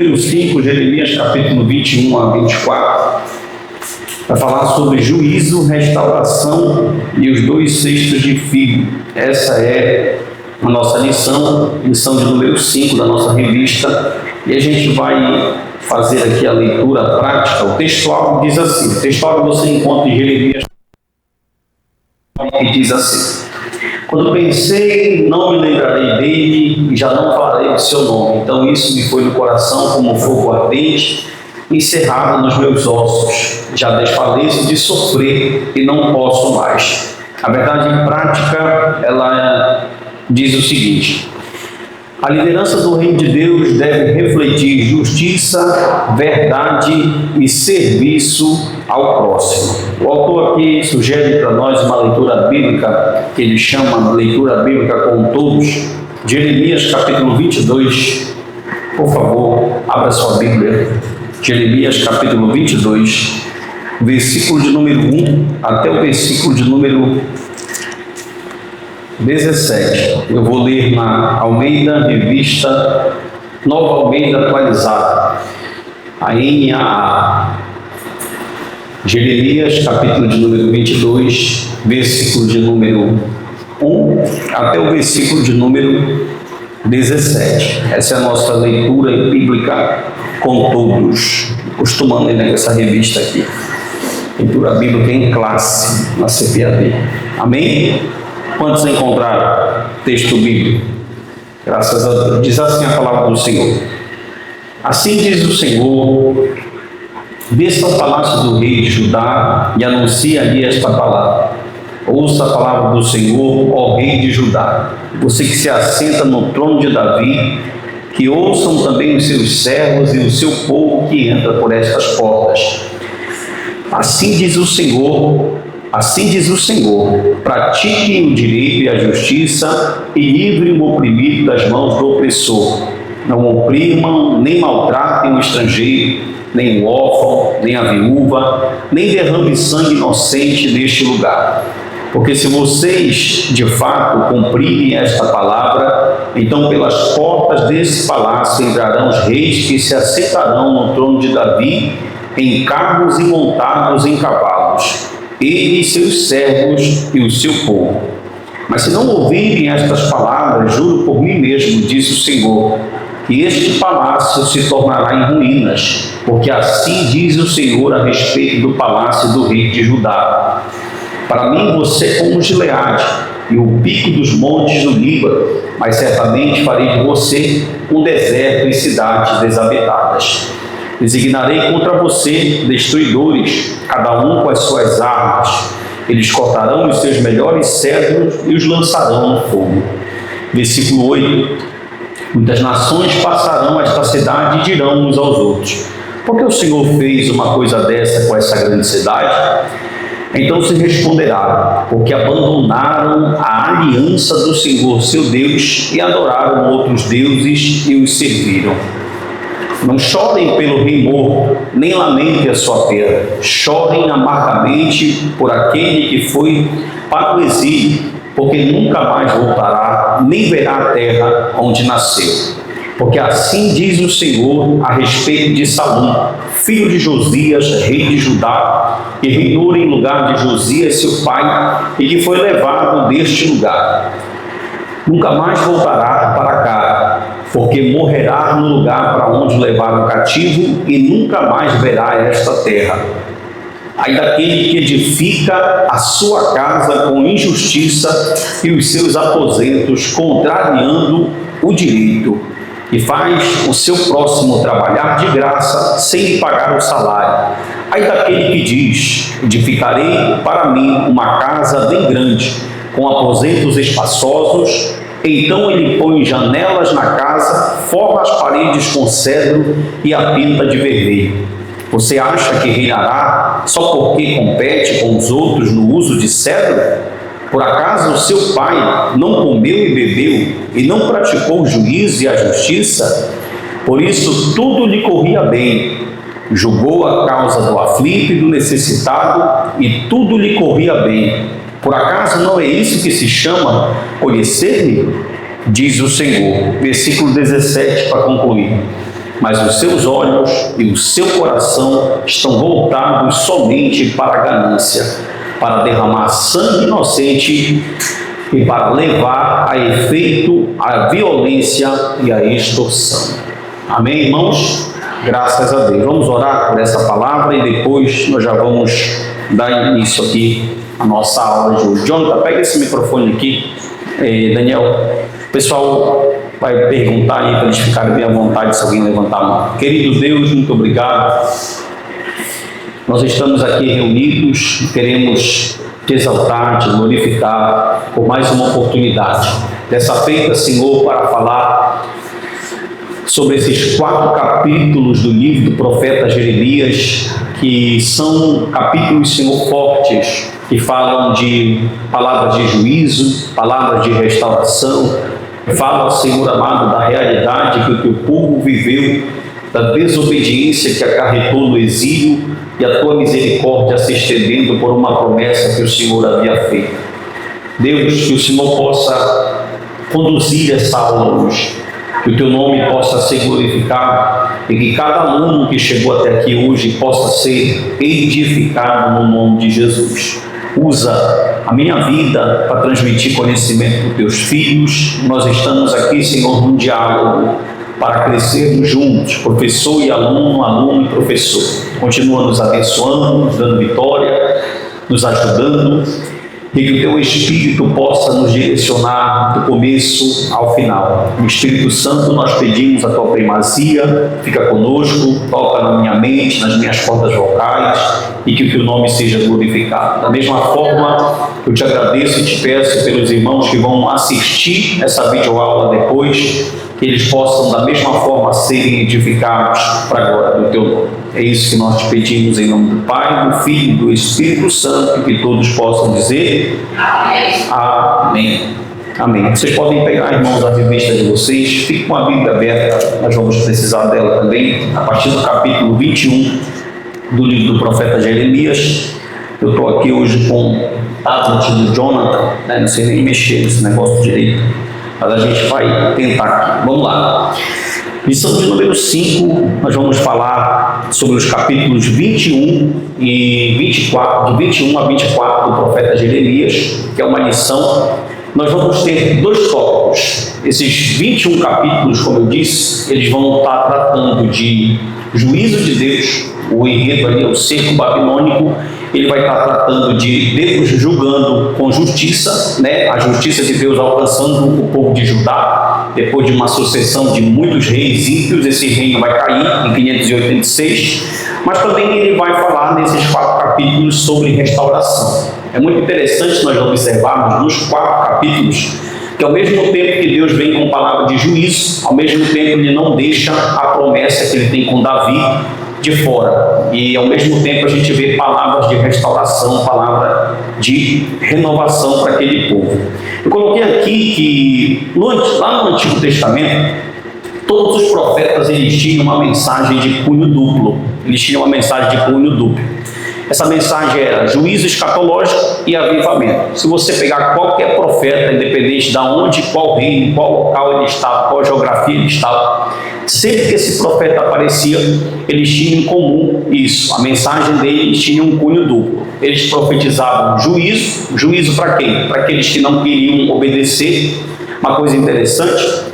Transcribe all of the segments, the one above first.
Número 5, Jeremias capítulo 21 a 24, vai falar sobre juízo, restauração e os 2 cestos de figo. Essa é a nossa lição de número 5 da nossa revista, e a gente vai fazer aqui a leitura prática. O textual diz assim, o textual você encontra em Jeremias, e diz assim: quando pensei, não me lembrarei dele e já não falarei do seu nome. Então isso me foi no coração como um fogo ardente, encerrado nos meus ossos. Já desfaleço de sofrer e não posso mais. A verdade prática, ela diz o seguinte: a liderança do reino de Deus deve refletir justiça, verdade e serviço ao próximo. O autor aqui sugere para nós uma leitura bíblica, que ele chama leitura bíblica com todos, Jeremias capítulo 22. Por favor, abra sua Bíblia. Jeremias capítulo 22, versículo de número 1 até o versículo de número 17. Eu vou ler na Almeida, revista Nova Almeida atualizada, a NAA. Jeremias, capítulo de número 22, versículo de número 1 até o versículo de número 17. Essa é a nossa leitura bíblica com todos. Costumando ler nessa revista aqui. Leitura bíblica em classe, na CPAD. Amém? Quantos encontraram texto bíblico? Graças a Deus. Diz assim a palavra do Senhor. Assim diz o Senhor: desça ao palácio do rei de Judá e anuncia ali esta palavra. Ouça a palavra do Senhor, ó rei de Judá, você que se assenta no trono de Davi, que ouçam também os seus servos e o seu povo que entra por estas portas. Assim diz o Senhor, pratiquem o direito e a justiça e livrem o oprimido das mãos do opressor. Não oprimam, nem maltratem o estrangeiro, nem o órfão, nem a viúva, nem derramem sangue inocente neste lugar. Porque se vocês, de fato, cumprirem esta palavra, então pelas portas desse palácio entrarão os reis que se assentarão no trono de Davi, em carros e montados em cavalos, ele e seus servos e o seu povo. Mas se não ouvirem estas palavras, juro por mim mesmo, disse o Senhor, que este palácio se tornará em ruínas, porque assim diz o Senhor a respeito do palácio do rei de Judá. Para mim você é como Gileade e o pico dos montes do Líbano, mas certamente farei de você um deserto e cidades desabitadas. Designarei contra você destruidores, cada um com as suas armas. Eles cortarão os seus melhores cedros e os lançarão no fogo. Versículo 8. Muitas nações passarão esta cidade e dirão uns aos outros: por que o Senhor fez uma coisa dessa com essa grande cidade? Então se responderá: porque abandonaram a aliança do Senhor seu Deus e adoraram outros deuses e os serviram. Não chorem pelo rei morto, nem lamentem a sua perda. Chorem amargamente por aquele que foi para o exílio, porque nunca mais voltará, nem verá a terra onde nasceu. Porque assim diz o Senhor a respeito de Salom, filho de Josias, rei de Judá, que reinou em lugar de Josias, seu pai, e que foi levado deste lugar. Nunca mais voltará para cá, porque morrerá no lugar para onde levaram cativo, e nunca mais verá esta terra. Ai daquele que edifica a sua casa com injustiça e os seus aposentos contrariando o direito, e faz o seu próximo trabalhar de graça sem lhe pagar o salário. Ai daquele que diz: edificarei para mim uma casa bem grande, com aposentos espaçosos. Então ele põe janelas na casa, forra as paredes com cedro e a pinta de vermelho. Você acha que reinará só porque compete com os outros no uso de cedro? Por acaso o seu pai não comeu e bebeu e não praticou o juízo e a justiça? Por isso tudo lhe corria bem. Julgou a causa do aflito e do necessitado, e tudo lhe corria bem. Por acaso não é isso que se chama conhecer-me? Diz o Senhor. Versículo 17 para concluir. mas os seus olhos e o seu coração estão voltados somente para a ganância, para derramar sangue inocente e para levar a efeito a violência e a extorsão. Amém, irmãos? Graças a Deus. Vamos orar por essa palavra e depois nós já vamos dar início aqui à nossa aula de hoje. Jonathan, pega esse microfone aqui. Daniel, o pessoal vai perguntar aí para eles ficarem bem à vontade se alguém levantar a mão. Querido Deus, muito obrigado. Nós estamos aqui reunidos, queremos te exaltar, te glorificar por mais uma oportunidade. Dessa feita, Senhor, para falar sobre esses 4 capítulos do livro do profeta Jeremias, que são capítulos, Senhor, fortes, que falam de palavras de juízo, palavras de restauração, falam, Senhor amado, da realidade que o teu povo viveu, da desobediência que acarretou no exílio e a tua misericórdia se estendendo por uma promessa que o Senhor havia feito. Deus, que o Senhor possa conduzir essa aula hoje, que o teu nome possa ser glorificado e que cada aluno que chegou até aqui hoje possa ser edificado no nome de Jesus. Usa a minha vida para transmitir conhecimento para os teus filhos. Nós estamos aqui, Senhor, num diálogo para crescermos juntos, professor e aluno, aluno e professor. Continua nos abençoando, nos dando vitória, nos ajudando, e que o teu Espírito possa nos direcionar do começo ao final. No Espírito Santo nós pedimos a tua primazia, fica conosco, toca na minha mente, nas minhas cordas vocais, e que o teu nome seja glorificado. Da mesma forma, eu te agradeço e te peço pelos irmãos que vão assistir essa videoaula depois, que eles possam da mesma forma serem edificados para a glória do teu nome. É isso que nós te pedimos em nome do Pai, do Filho e do Espírito Santo, que todos possam dizer amém. Amém. Vocês podem pegar, irmãos, a revista de vocês, fique com a Bíblia aberta, nós vamos precisar dela também, a partir do capítulo 21 do livro do profeta Jeremias. Eu estou aqui hoje com o tablet do Jonathan, né? Não sei nem mexer nesse negócio direito, mas a gente vai tentar aqui. Vamos lá. Lição de número 5, nós vamos falar sobre os capítulos 21 e 24, de 21 a 24 do profeta Jeremias, que é uma lição. Nós vamos ter 2 tópicos. Esses 21 capítulos, como eu disse, eles vão estar tratando de juízo de Deus, o enredo ali é o cerco babilônico. Ele vai estar tratando de Deus julgando com justiça, né? A justiça de Deus alcançando o povo de Judá, depois de uma sucessão de muitos reis ímpios. Esse reino vai cair em 586, mas também ele vai falar nesses 4 capítulos sobre restauração. É muito interessante nós observarmos nos 4 capítulos que ao mesmo tempo que Deus vem com palavra de juízo, ao mesmo tempo ele não deixa a promessa que ele tem com Davi de fora, e ao mesmo tempo a gente vê palavras de restauração, palavra de renovação para aquele povo. Eu coloquei aqui que lá no Antigo Testamento todos os profetas eles tinham uma mensagem de cunho duplo. Essa mensagem era juízo escatológico e avivamento. Se você pegar qualquer profeta, independente de onde, qual reino, qual local ele estava, qual geografia ele estava, sempre que esse profeta aparecia, eles tinham em comum isso. A mensagem deles tinha um cunho duplo. Eles profetizavam juízo para quem? Para aqueles que não queriam obedecer. Uma coisa interessante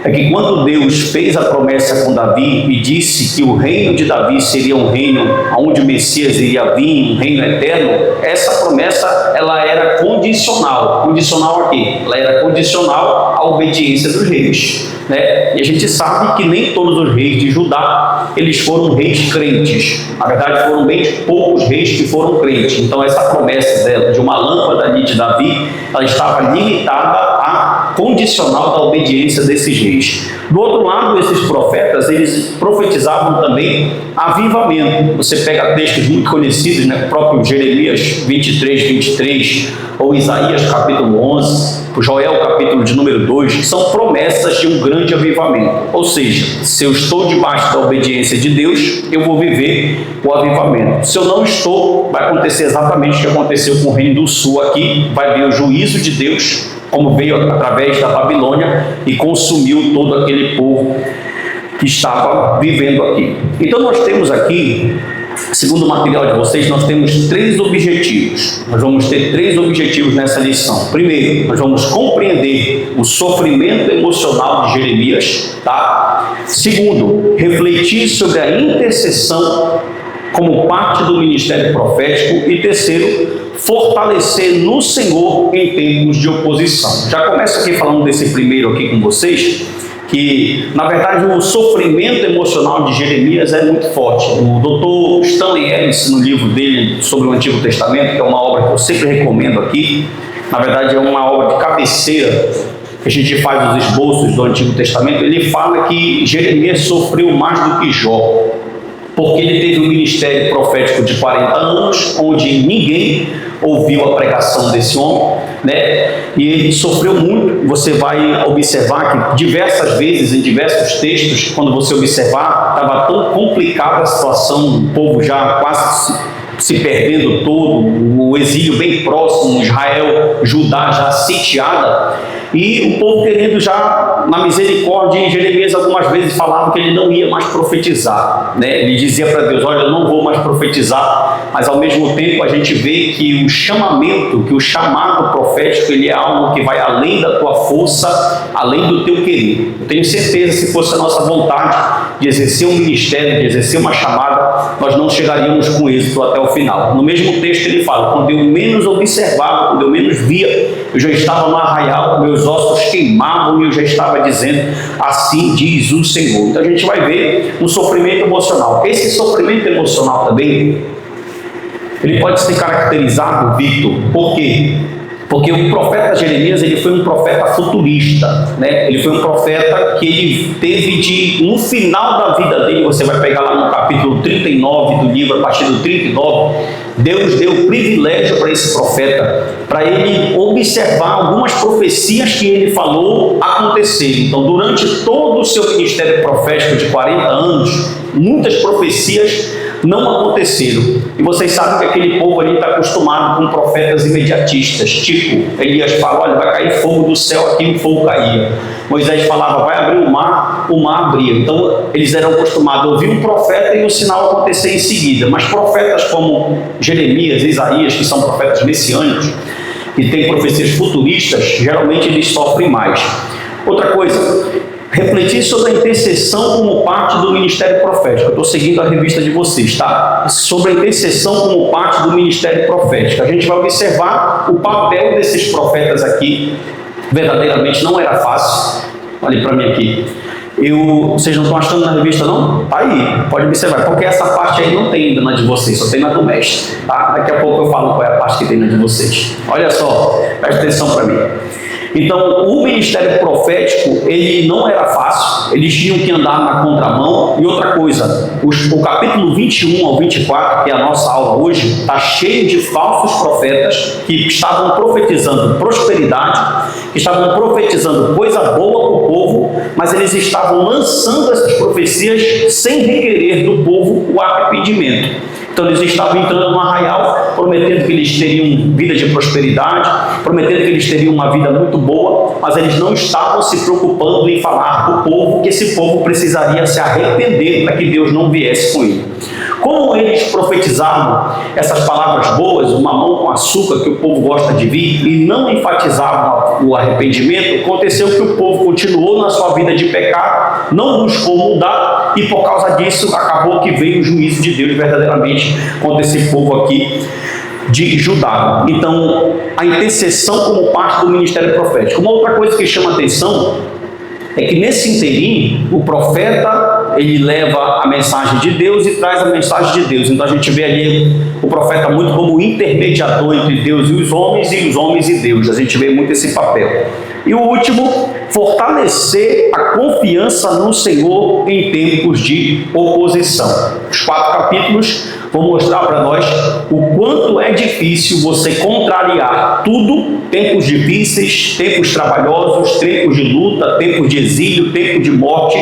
é que quando Deus fez a promessa com Davi e disse que o reino de Davi seria um reino onde o Messias iria vir, um reino eterno, essa promessa ela era condicional. Condicional a quê? Ela era condicional à obediência dos reis, né? E a gente sabe que nem todos os reis de Judá eles foram reis crentes. Na verdade, foram bem poucos reis que foram crentes. Então, essa promessa dela, de uma lâmpada ali de Davi, ela estava limitada à condicional da obediência desses reis. Do outro lado, esses profetas, eles profetizavam também avivamento. Você pega textos muito conhecidos, né? O próprio Jeremias 23, ou Isaías capítulo 11, o Joel capítulo de número 2, que são promessas de um grande avivamento. Ou seja, se eu estou debaixo da obediência de Deus, eu vou viver o avivamento. Se eu não estou, vai acontecer exatamente o que aconteceu com o reino do sul aqui, vai vir o juízo de Deus, como veio através da Babilônia e consumiu todo aquele povo que estava vivendo aqui. Então nós temos aqui, segundo o material de vocês, nós temos 3 objetivos. Nós vamos ter 3 objetivos nessa lição. Primeiro, nós vamos compreender o sofrimento emocional de Jeremias, tá? Segundo, refletir sobre a intercessão como parte do ministério profético. E terceiro, fortalecer no Senhor em tempos de oposição. Já começo aqui falando desse primeiro aqui com vocês, que na verdade o sofrimento emocional de Jeremias é muito forte. O Dr. Stanley Ellis, no livro dele sobre o Antigo Testamento, que é uma obra que eu sempre recomendo aqui, na verdade é uma obra de cabeceira, que a gente faz os esboços do Antigo Testamento, ele fala que Jeremias sofreu mais do que Jó, porque ele teve um ministério profético de 40 anos, onde ninguém ouviu a pregação desse homem, né? E ele sofreu muito. Você vai observar que diversas vezes, em diversos textos, quando você observar, estava tão complicada a situação, o povo já quase se perdendo todo, o exílio bem próximo, Israel, Judá já sitiada, e o povo querendo já na misericórdia. E Jeremias algumas vezes falava que ele não ia mais profetizar, né? Ele dizia para Deus: olha, eu não vou mais profetizar. Mas ao mesmo tempo a gente vê que o chamamento, que o chamado profético, ele é algo que vai além da tua força, além do teu querer. Eu tenho certeza, se fosse a nossa vontade de exercer um ministério, de exercer uma chamada, nós não chegaríamos com êxito até o final. No mesmo texto ele fala: quando eu menos observava, quando eu menos via, eu já estava no arraial, meus ossos queimavam e eu já estava dizendo: assim diz o Senhor. Então a gente vai ver um sofrimento emocional. Esse sofrimento emocional também, ele pode ser caracterizado, Victor, por quê? Porque o profeta Jeremias, ele foi um profeta futurista, né? Ele foi um profeta que ele teve no final da vida dele, você vai pegar lá no capítulo 39 do livro, a partir do 39, Deus deu o privilégio para esse profeta, para ele observar algumas profecias que ele falou acontecer. Então, durante todo o seu ministério profético de 40 anos, muitas profecias não aconteceram. E vocês sabem que aquele povo ali está acostumado com profetas imediatistas, tipo Elias fala: olha, vai cair fogo do céu aqui, o fogo caía. Moisés falava: vai abrir o mar abria. Então eles eram acostumados a ouvir um profeta e o sinal acontecer em seguida. Mas profetas como Jeremias, Isaías, que são profetas messiânicos e têm profecias futuristas, geralmente eles sofrem mais. Outra coisa, refletir sobre a intercessão como parte do ministério profético. Eu estou seguindo a revista de vocês, tá? Sobre a intercessão como parte do ministério profético. A gente vai observar o papel desses profetas aqui. Verdadeiramente não era fácil. Olha para mim aqui. Vocês não estão achando na revista, não? Tá aí, pode observar, porque essa parte aí não tem ainda na de vocês, só tem na do mestre, tá? Daqui a pouco eu falo qual é a parte que tem na de vocês. Olha só, presta atenção para mim. Então, o ministério profético, ele não era fácil, eles tinham que andar na contramão. E outra coisa, o capítulo 21 ao 24, que é a nossa aula hoje, está cheio de falsos profetas que estavam profetizando prosperidade, que estavam profetizando coisa boa para o povo, mas eles estavam lançando essas profecias sem requerer do povo o arrependimento. Então eles estavam entrando no arraial, prometendo que eles teriam vida de prosperidade, prometendo que eles teriam uma vida muito boa, mas eles não estavam se preocupando em falar para o povo que esse povo precisaria se arrepender para que Deus não viesse com ele. Como eles profetizavam essas palavras boas, o mamão com açúcar que o povo gosta de vir, e não enfatizavam o arrependimento, aconteceu que o povo continuou na sua vida de pecado, não buscou mudar, e por causa disso acabou que veio o juízo de Deus verdadeiramente contra esse povo aqui de Judá. Então, a intercessão como parte do ministério profético. Uma outra coisa que chama atenção é que nesse inteirinho, o profeta, ele leva a mensagem de Deus e traz a mensagem de Deus. Então a gente vê ali o profeta muito como intermediador entre Deus e os homens e Deus. A gente vê muito esse papel. E o último, fortalecer a confiança no Senhor em tempos de oposição. Os 4 capítulos vão mostrar para nós o quanto é difícil você contrariar tudo, tempos difíceis, tempos trabalhosos, tempos de luta, tempos de exílio, tempo de morte,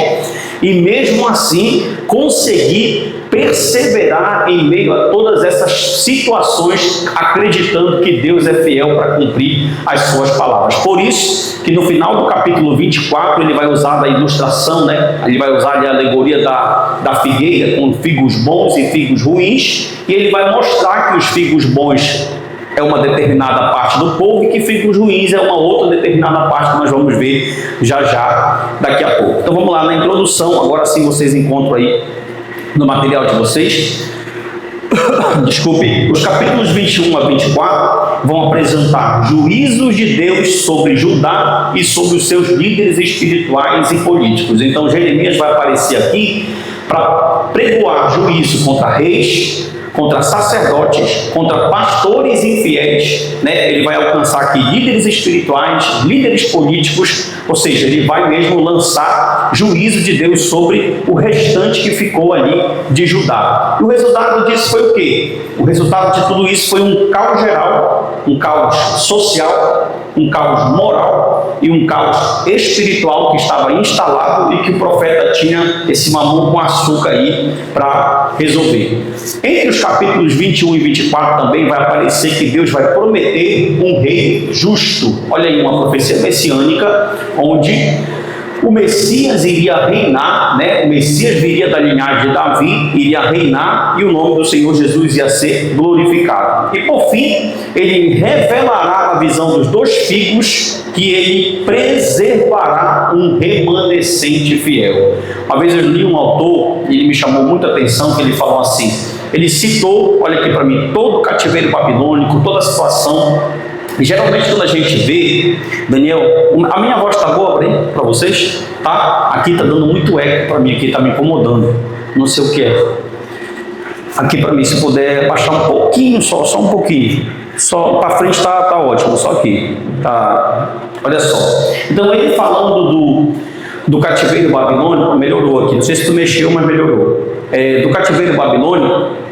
e mesmo assim conseguir perseverar em meio a todas essas situações, acreditando que Deus é fiel para cumprir as suas palavras. Por isso que no final do capítulo 24 ele vai usar da ilustração, né? Ele vai usar a alegoria da figueira com figos bons e figos ruins, e ele vai mostrar que os figos bons é uma determinada parte do povo e que figos ruins é uma outra determinada parte, que nós vamos ver já daqui a pouco. Então vamos lá na introdução, agora sim vocês encontram aí no material de vocês. Desculpe, os capítulos 21 a 24 vão apresentar juízos de Deus sobre Judá e sobre os seus líderes espirituais e políticos. Então Jeremias vai aparecer aqui para pregoar juízo contra reis, contra sacerdotes, contra pastores infiéis, né? Ele vai alcançar aqui líderes espirituais, líderes políticos, ou seja, ele vai mesmo lançar juízo de Deus sobre o restante que ficou ali de Judá. E o resultado disso foi o quê? O resultado de tudo isso foi um caos geral, um caos social, um caos moral e um caos espiritual que estava instalado e que o profeta tinha esse mamão com açúcar aí para resolver. Entre os capítulos 21 e 24 também vai aparecer que Deus vai prometer um rei justo. Olha aí uma profecia messiânica onde o Messias iria reinar, né? O Messias viria da linhagem de Davi, iria reinar e o nome do Senhor Jesus ia ser glorificado. E por fim, ele revelará na visão dos dois figos que ele preservará um remanescente fiel. Uma vez eu li um autor e ele me chamou muita atenção, que ele falou assim, ele citou, olha aqui para mim, todo o cativeiro babilônico, toda a situação. E geralmente quando a gente vê, Daniel, a minha voz está boa para vocês? Tá? Aqui está dando muito eco para mim, aqui está me incomodando, não sei o que é. Aqui para mim, se puder baixar um pouquinho, só um pouquinho, só para frente tá ótimo, só aqui, tá? Olha só. Então ele falando do cativeiro babilônico, melhorou aqui, não sei se tu mexeu, mas melhorou. Do cativeiro babilônico,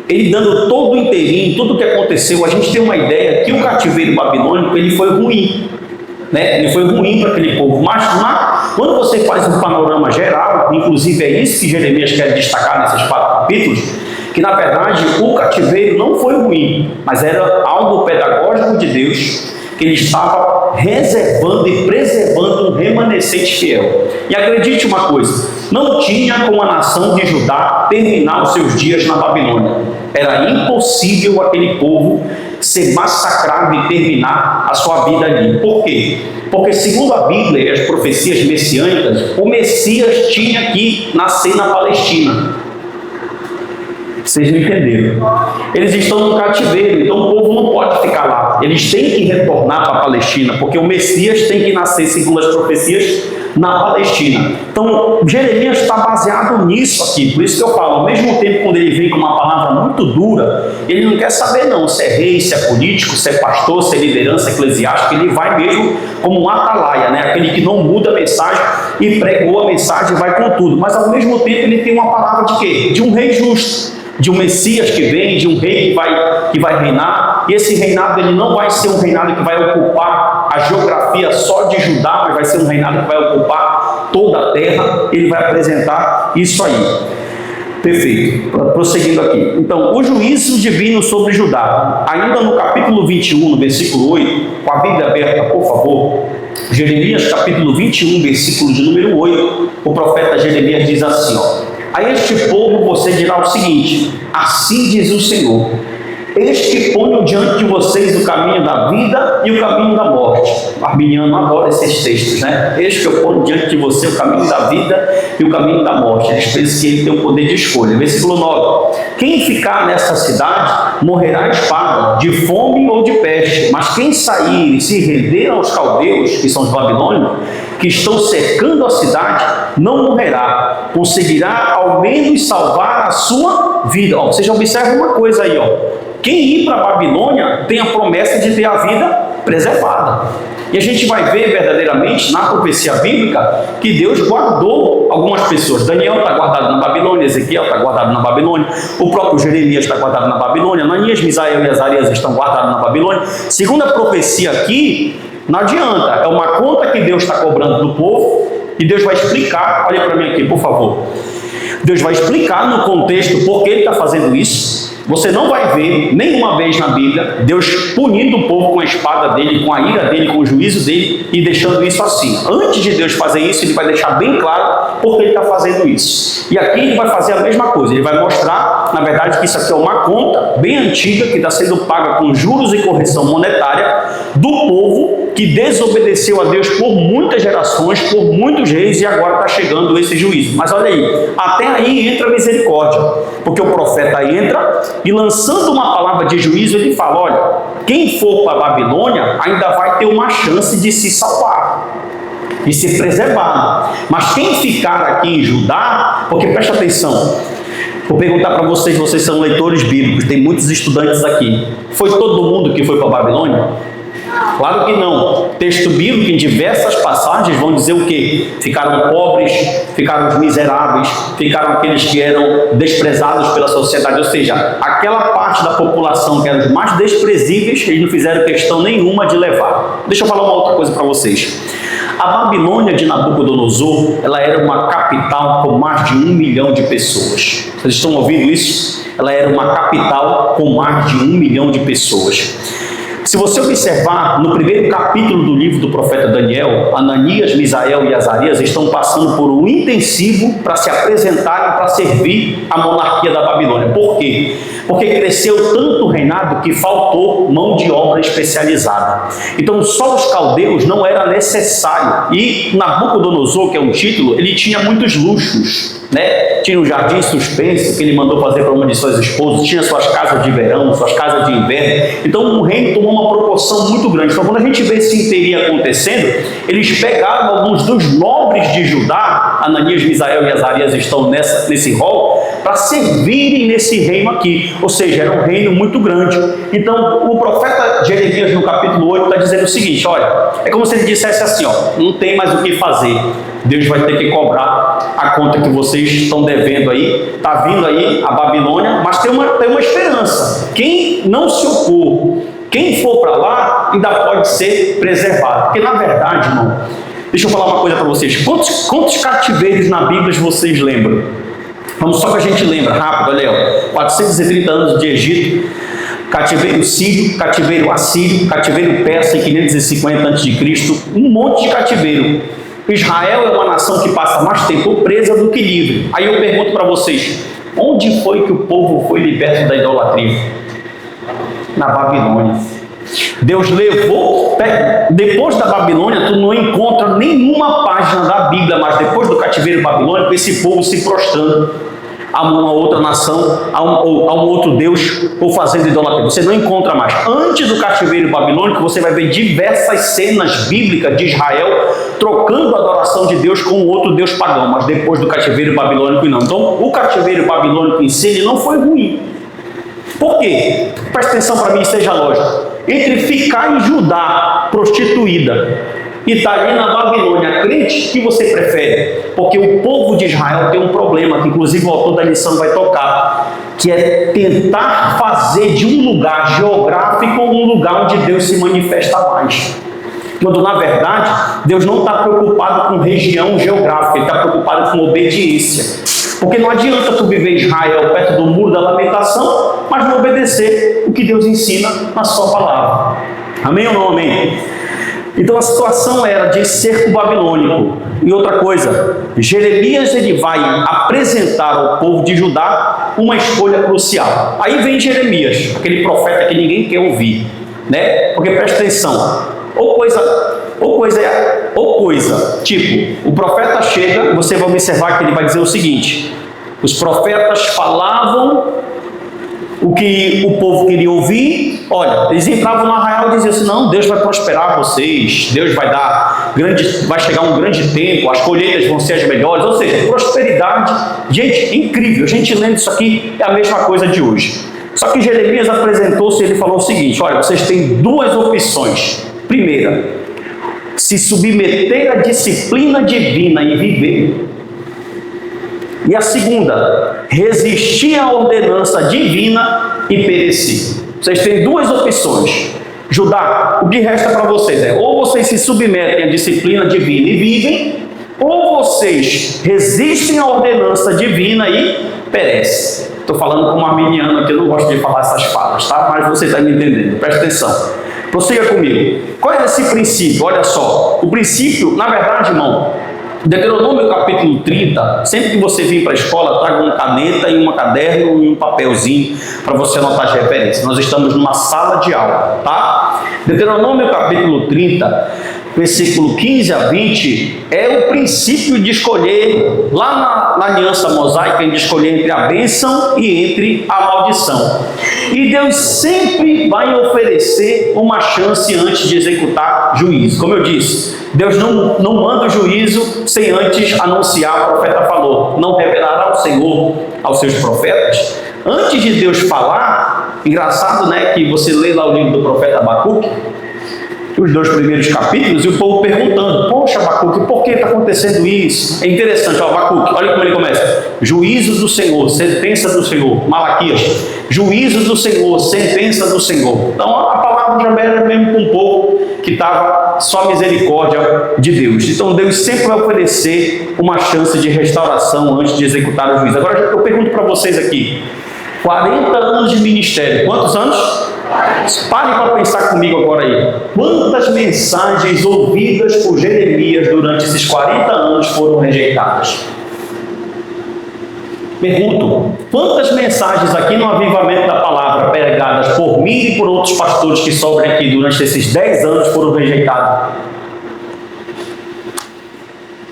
ele dando todo o inteirinho, tudo o que aconteceu, a gente tem uma ideia que o cativeiro babilônico ele foi ruim, né? Ele foi ruim para aquele povo, mas quando você faz um panorama geral, inclusive é isso que Jeremias quer destacar nesses 4 capítulos, que na verdade o cativeiro não foi ruim, mas era algo pedagógico de Deus, que ele estava reservando e preservando um remanescente fiel. E acredite uma coisa, não tinha como a nação de Judá terminar os seus dias na Babilônia. Era impossível aquele povo ser massacrado e terminar a sua vida ali. Por quê? Porque segundo a Bíblia e as profecias messiânicas, o Messias tinha que nascer na Palestina. Vocês não entenderam. Eles estão no cativeiro, então o povo não pode ficar lá. Eles têm que retornar para a Palestina, porque o Messias tem que nascer, segundo as profecias, na Palestina. Então, Jeremias está baseado nisso aqui. Por isso que eu falo, ao mesmo tempo, quando ele vem com uma palavra muito dura, ele não quer saber não se é rei, se é político, se é pastor, se é liderança eclesiástica. Ele vai mesmo como um atalaia, né? Aquele que não muda a mensagem e pregou a mensagem e vai com tudo. Mas, ao mesmo tempo, ele tem uma palavra de quê? De um rei justo. De um Messias que vem, de um rei que vai reinar, e esse reinado ele não vai ser um reinado que vai ocupar a geografia só de Judá, mas vai ser um reinado que vai ocupar toda a terra. Ele vai apresentar isso aí. Perfeito, prosseguindo aqui. Então, o juízo divino sobre Judá, ainda no capítulo 21, no versículo 8, com a Bíblia aberta, por favor, Jeremias capítulo 21, versículo de número 8, o profeta Jeremias diz assim, ó: a este povo você dirá o seguinte, assim diz o Senhor, eis que ponho diante de vocês o caminho da vida e o caminho da morte. O arminiano adora esses textos, né? Eis que eu ponho diante de você o caminho da vida e o caminho da morte. Eles pensam que ele tem o poder de escolha. Versículo 9, quem ficar nessa cidade morrerá à espada, de fome ou de peste, mas quem sair e se render aos caldeus, que são os babilônios, que estão cercando a cidade, não morrerá, conseguirá ao menos salvar a sua vida. Ó, vocês observam uma coisa aí, ó. Quem ir para a Babilônia tem a promessa de ter a vida preservada. E a gente vai ver verdadeiramente na profecia bíblica que Deus guardou algumas pessoas. Daniel está guardado na Babilônia, Ezequiel está guardado na Babilônia, o próprio Jeremias está guardado na Babilônia, Ananias, Misael e Azarias estão guardados na Babilônia. Segundo a profecia aqui, não adianta, é uma conta que Deus está cobrando do povo, e Deus vai explicar. Olha para mim aqui, por favor. Deus vai explicar no contexto por que ele está fazendo isso. Você não vai ver nenhuma vez na Bíblia Deus punindo o povo com a espada dele, com a ira dele, com o juízo dele e deixando isso assim. Antes de Deus fazer isso, ele vai deixar bem claro por que ele está fazendo isso. E aqui ele vai fazer a mesma coisa. Ele vai mostrar, na verdade, que isso aqui é uma conta bem antiga que está sendo paga com juros e correção monetária do povo que desobedeceu a Deus por muitas gerações, por muitos reis, e agora está chegando esse juízo. Mas olha aí, até aí entra a misericórdia, porque o profeta entra e, lançando uma palavra de juízo, ele fala: olha, quem for para a Babilônia ainda vai ter uma chance de se salvar e ser preservado, mas quem ficar aqui em Judá, porque presta atenção, vou perguntar para vocês, vocês são leitores bíblicos, tem muitos estudantes aqui, foi todo mundo que foi para a Babilônia? Claro que não. Texto bíblico em diversas passagens vão dizer o quê? Ficaram pobres, ficaram os miseráveis, ficaram aqueles que eram desprezados pela sociedade, ou seja, aquela parte da população que eram os mais desprezíveis, eles não fizeram questão nenhuma de levar. Deixa eu falar uma outra coisa para vocês. A Babilônia de Nabucodonosor, ela era uma capital com mais de 1 milhão de pessoas. Vocês estão ouvindo isso? Ela era uma capital com mais de 1 milhão de pessoas. Se você observar, no primeiro capítulo do livro do profeta Daniel, Ananias, Misael e Azarias estão passando por um intensivo para se apresentarem para servir a monarquia da Babilônia. Por quê? Porque cresceu tanto o reinado que faltou mão de obra especializada. Então, só os caldeus não era necessário. E Nabucodonosor, que é um título, ele tinha muitos luxos, né? Tinha o jardim suspenso que ele mandou fazer para uma de suas esposas, tinha suas casas de verão, suas casas de inverno. Então o reino tomou uma proporção muito grande. Então quando a gente vê esse interim acontecendo, eles pegaram alguns dos nobres de Judá, Ananias, Misael e Azarias estão nesse rol, para servirem nesse reino aqui, ou seja, era um reino muito grande. Então o profeta Jeremias no capítulo 8 está dizendo o seguinte: olha, é como se ele dissesse assim, ó, não tem mais o que fazer, Deus vai ter que cobrar a conta que vocês estão devendo aí, está vindo aí a Babilônia, mas tem uma esperança, quem não se opor, quem for para lá ainda pode ser preservado, porque na verdade, irmão, deixa eu falar uma coisa para vocês, quantos cativeiros na Bíblia vocês lembram? Vamos só que a gente lembra, rápido, olha aí, ó, 430 anos de Egito, cativeiro sírio, cativeiro assírio, cativeiro persa em 550 a.C., um monte de cativeiro. Israel é uma nação que passa mais tempo presa do que livre. Aí eu pergunto para vocês, onde foi que o povo foi liberto da idolatria? Na Babilônia. Deus levou, depois da Babilônia, tu não encontra nenhuma página da Bíblia, mas depois do cativeiro babilônico, esse povo se prostrando a uma outra nação, a um outro Deus, ou fazendo idolatria. Você não encontra mais. Antes do cativeiro babilônico, você vai ver diversas cenas bíblicas de Israel trocando a adoração de Deus com outro Deus pagão, mas depois do cativeiro babilônico não. Então, o cativeiro babilônico em si, ele não foi ruim. Por quê? Presta atenção para mim, seja lógico. Entre ficar em Judá, prostituída, e está ali na Babilônia, crente, o que você prefere? Porque o povo de Israel tem um problema, que inclusive o autor da lição vai tocar, que é tentar fazer de um lugar geográfico um lugar onde Deus se manifesta mais. Quando, na verdade, Deus não está preocupado com região geográfica, Ele está preocupado com obediência. Porque não adianta tu viver em Israel perto do muro da lamentação, mas não obedecer o que Deus ensina na sua palavra. Amém ou não amém? Então a situação era de cerco babilônico. E outra coisa, Jeremias ele vai apresentar ao povo de Judá uma escolha crucial. Aí vem Jeremias, aquele profeta que ninguém quer ouvir, né? Porque presta atenção, ou coisa, tipo, o profeta chega, você vai observar que ele vai dizer o seguinte: os profetas falavam o que o povo queria ouvir. Olha, eles entravam no arraial e diziam assim: não, Deus vai prosperar vocês, Deus vai vai chegar um grande tempo, as colheitas vão ser as melhores, ou seja, prosperidade. Gente, incrível, a gente lendo isso aqui é a mesma coisa de hoje. Só que Jeremias apresentou-se e ele falou o seguinte: olha, vocês têm duas opções. Primeira, se submeter à disciplina divina e viver. E a segunda, resistir à ordenança divina e perecer. Vocês têm duas opções. Judá, o que resta para vocês é: ou vocês se submetem à disciplina divina e vivem, ou vocês resistem à ordenança divina e perecem. Estou falando como arminiano aqui, eu não gosto de falar essas falas, tá? Mas você está me entendendo, presta atenção. Prossiga comigo. Qual é esse princípio? Olha só, o princípio, na verdade, irmão, Deuteronômio capítulo 30, sempre que você vir para a escola, traga uma caneta e um caderno e um papelzinho para você anotar as referências. Nós estamos numa sala de aula, tá? Deuteronômio capítulo 30, versículo 15 a 20, é o princípio de escolher, lá na aliança mosaica, de escolher entre a bênção e entre a maldição. E Deus sempre vai oferecer uma chance antes de executar juízo. Como eu disse, Deus não manda o juízo sem antes anunciar. O profeta falou: não revelará o Senhor aos seus profetas. Antes de Deus falar, engraçado, né, que você lê lá o livro do profeta Abacuque, os 2 primeiros capítulos, e o povo perguntando: poxa, Abacuque, por que está acontecendo isso? É interessante, ó, Abacuque, olha como ele começa: juízos do Senhor, sentença do Senhor. Malaquias: juízos do Senhor, sentença do Senhor. Então a palavra já era mesmo com um povo que estava só a misericórdia de Deus. Então Deus sempre vai oferecer uma chance de restauração antes de executar o juízo. Agora eu pergunto para vocês aqui: 40 anos de ministério, quantos anos? Pare para pensar comigo agora aí. Quantas mensagens ouvidas por Jeremias durante esses 40 anos foram rejeitadas? Pergunto: quantas mensagens aqui no avivamento da palavra, pregadas por mim e por outros pastores que sobram aqui durante esses 10 anos, foram rejeitadas?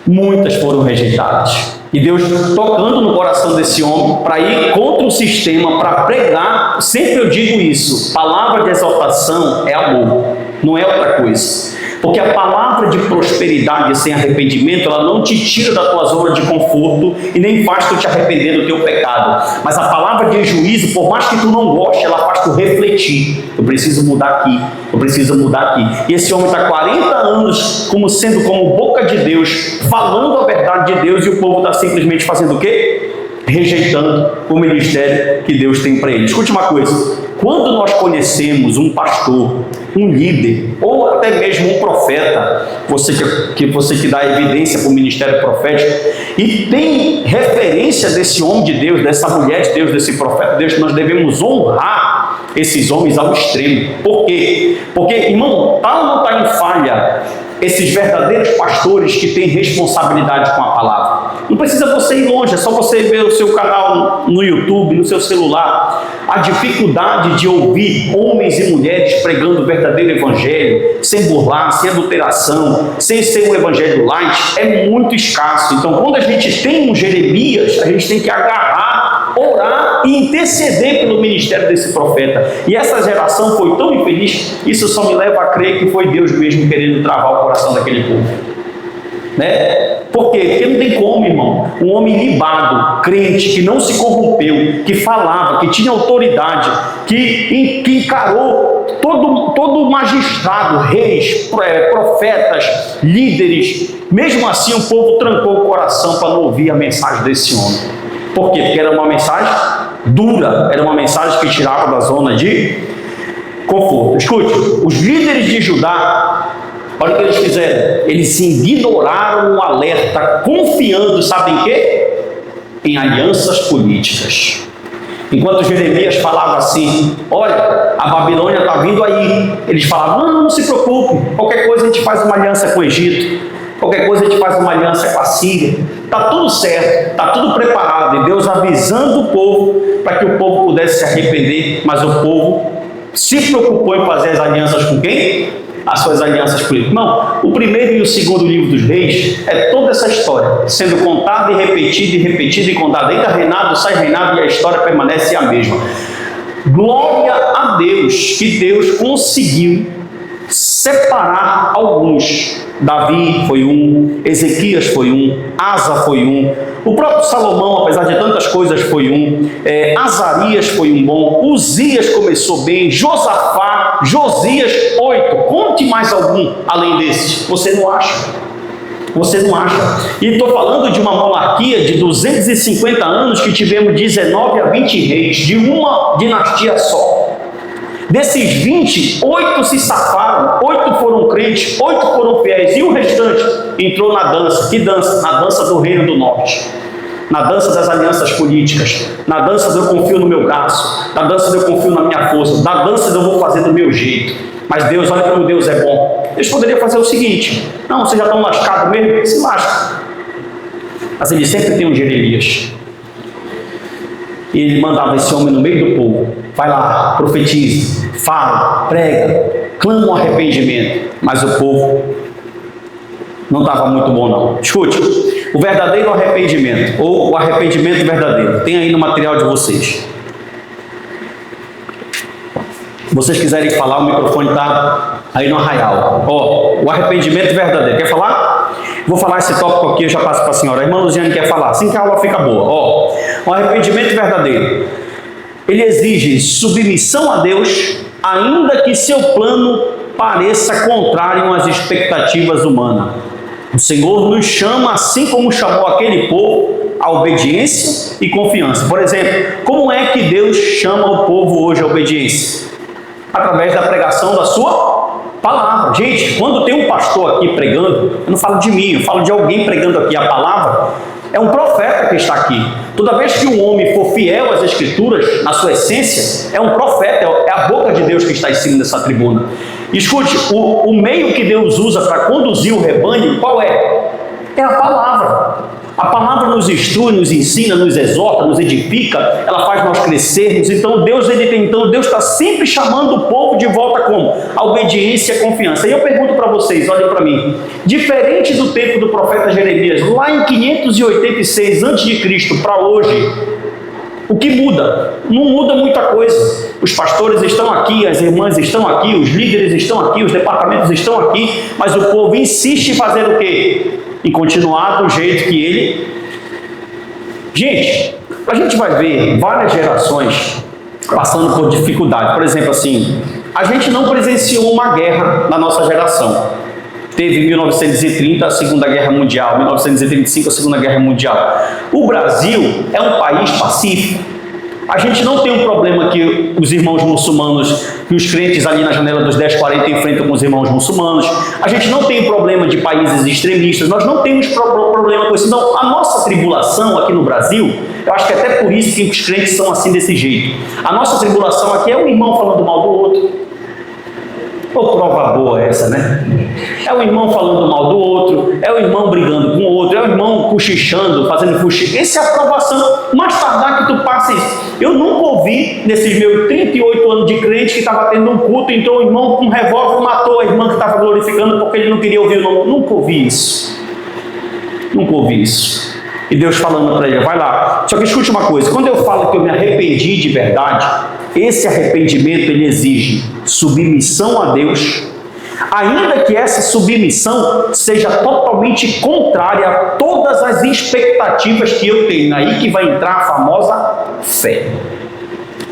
Muitas foram rejeitadas. E Deus tocando no coração desse homem para ir contra o sistema, para pregar. Sempre eu digo isso: palavra de exaltação é amor, não é outra coisa. Porque a palavra de prosperidade sem arrependimento, ela não te tira da tua zona de conforto e nem faz tu te arrepender do teu pecado. Mas a palavra de juízo, por mais que tu não goste, ela faz tu refletir: eu preciso mudar aqui, eu preciso mudar aqui. E esse homem está 40 anos sendo como boca de Deus, falando a verdade de Deus, e o povo está simplesmente fazendo o quê? Rejeitando o ministério que Deus tem para ele. Escute uma coisa: quando nós conhecemos um pastor, um líder, ou até mesmo um profeta, você que dá evidência para o ministério profético, e tem referência desse homem de Deus, dessa mulher de Deus, desse profeta de Deus, nós devemos honrar esses homens ao extremo. Por quê? Porque, irmão, está ou não está em falha esses verdadeiros pastores que têm responsabilidade com a palavra? Não precisa você ir longe, é só você ver o seu canal no YouTube, no seu celular. A dificuldade de ouvir homens e mulheres pregando o verdadeiro evangelho, sem burlar, sem adulteração, sem ser um evangelho light, é muito escasso. Então, quando a gente tem um Jeremias, a gente tem que agarrar, orar e interceder pelo ministério desse profeta. E essa geração foi tão infeliz, isso só me leva a crer que foi Deus mesmo querendo travar o coração daquele povo. Né? Por quê? Porque não tem como, irmão, um homem libado, crente, que não se corrompeu, que falava, que tinha autoridade, que encarou todo magistrado, reis, profetas, líderes. Mesmo assim o povo trancou o coração para não ouvir a mensagem desse homem. Por quê? Porque era uma mensagem dura, era uma mensagem que tirava da zona de conforto. Escute, os líderes de Judá, olha o que eles fizeram: eles ignoraram o alerta, confiando, sabem em quê? Em alianças políticas. Enquanto Jeremias falava assim: olha, a Babilônia está vindo aí, eles falavam: não se preocupe, qualquer coisa a gente faz uma aliança com o Egito, qualquer coisa a gente faz uma aliança com a Síria, está tudo certo, está tudo preparado. E Deus avisando o povo para que o povo pudesse se arrepender, mas o povo se preocupou em fazer as alianças com quem? As suas alianças políticas. Não, o primeiro e o segundo livro dos reis é toda essa história, sendo contada e repetida e contada. Entra reinado, sai reinado, e a história permanece a mesma. Glória a Deus, que Deus conseguiu separar alguns. Davi foi um, Ezequias foi um, Asa foi um, o próprio Salomão, apesar de tantas coisas, foi um, Azarias foi um bom, Uzias começou bem, Josafá, Josias, 8. Conte mais algum além desses. Você não acha? Você não acha? E estou falando de uma monarquia de 250 anos que tivemos 19 a 20 reis, de uma dinastia só. Desses 20, 8 se safaram, 8 foram crentes, 8 foram fiéis, e o restante? entrou na dança. Que dança? Na dança do Reino do Norte. Na dança das alianças políticas, na dança do eu confio no meu braço, na dança do eu confio na minha força, na dança do eu vou fazer do meu jeito. Mas Deus, olha como Deus é bom. Deus poderia fazer o seguinte: não, vocês já estão lascados mesmo? Se lasca. Mas ele sempre tem um Jeremias. E ele mandava esse homem no meio do povo: vai lá, profetize, fala, prega, clama um arrependimento. Mas o povo não estava muito bom não. Escute, o verdadeiro arrependimento, ou o arrependimento verdadeiro, tem aí no material de vocês. Se vocês quiserem falar, o microfone está aí no arraial. Ó, o arrependimento verdadeiro. Quer falar? Vou falar esse tópico aqui, eu já passo para a senhora. A irmã Luziane quer falar, assim que a aula fica boa. Ó, o arrependimento verdadeiro, ele exige submissão a Deus, ainda que seu plano pareça contrário às expectativas humanas. O Senhor nos chama, assim como chamou aquele povo, a obediência e confiança. Por exemplo, como é que Deus chama o povo hoje à obediência? Através da pregação da sua palavra. Gente, quando tem um pastor aqui pregando, eu não falo de mim, eu falo de alguém pregando aqui a palavra, é um profeta que está aqui. Toda vez que um homem for fiel às Escrituras, na sua essência, é um profeta, é a boca de Deus que está em cima dessa tribuna. Escute, o meio que Deus usa para conduzir o rebanho, qual é? É a palavra. A palavra nos instrui, nos ensina, nos exorta, nos edifica, ela faz nós crescermos. Então Deus está sempre chamando o povo de volta como? A obediência e a confiança. E eu pergunto para vocês, olhem para mim, diferente do tempo do profeta Jeremias, lá em 586 a.C. para hoje, o que muda? Não muda muita coisa. Os pastores estão aqui, as irmãs estão aqui, os líderes estão aqui, os departamentos estão aqui, mas o povo insiste em fazer o quê? Em continuar do jeito que ele... Gente, a gente vai ver várias gerações passando por dificuldade. Por exemplo, assim, a gente não presenciou uma guerra na nossa geração. Teve em 1930 a Segunda Guerra Mundial, 1935 a Segunda Guerra Mundial. O Brasil é um país pacífico. A gente não tem um problema que os irmãos muçulmanos, que os crentes ali na janela dos 1040 enfrentam com os irmãos muçulmanos. A gente não tem problema de países extremistas. Nós não temos problema com isso. Então, a nossa tribulação aqui no Brasil, eu acho que é até por isso que os crentes são assim desse jeito. A nossa tribulação aqui é um irmão falando mal do outro. Pô, prova boa essa, né? É o irmão falando mal do outro, é o irmão brigando com o outro, é o irmão cochichando, fazendo cochicho. Essa é a aprovação. Mais tardar que tu passa isso. Eu nunca ouvi, nesses meus 38 anos de crente, que estava tendo um culto, entrou o irmão com um revólver e matou a irmã que estava glorificando porque ele não queria ouvir o nome. Nunca ouvi isso. Nunca ouvi isso. E Deus falando para ele, vai lá. Só que escute uma coisa, quando eu falo que eu me arrependi de verdade, esse arrependimento ele exige submissão a Deus, ainda que essa submissão seja totalmente contrária a todas as expectativas que eu tenho. Aí que vai entrar a famosa fé.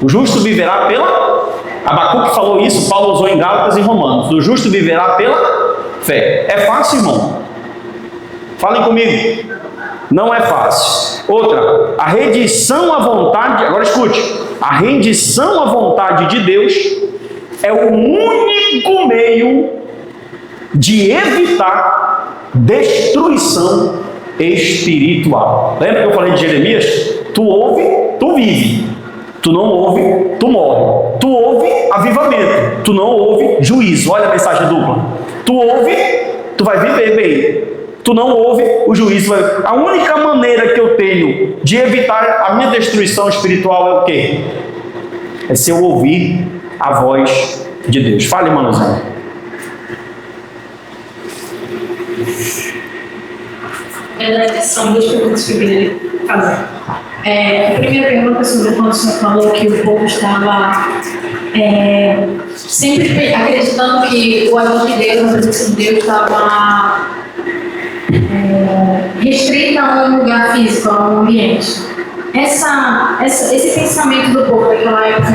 O justo viverá pela... Abacuque falou isso, Paulo usou em Gálatas e Romanos. O justo viverá pela fé. É fácil, irmão? Falem comigo. Não é fácil. Outra, a rendição à vontade, agora escute, a rendição à vontade de Deus é o único meio de evitar destruição espiritual. Lembra que eu falei de Jeremias? Tu ouve, tu vive. Tu não ouve, tu morre. Tu ouve, avivamento. Tu não ouve, juízo. Olha a mensagem dupla. Tu ouve, tu vai viver bem. Tu não ouve, o juízo vai... A única maneira que eu tenho de evitar a minha destruição espiritual é o quê? É se eu ouvir a voz de Deus. Fale, irmãozinho. São duas perguntas que eu queria fazer. A primeira pergunta é sobre quando o senhor falou que o povo estava sempre acreditando que o agir de Deus, a presença de Deus estava restrita a um lugar físico, a um ambiente. Esse pensamento do povo daquela época,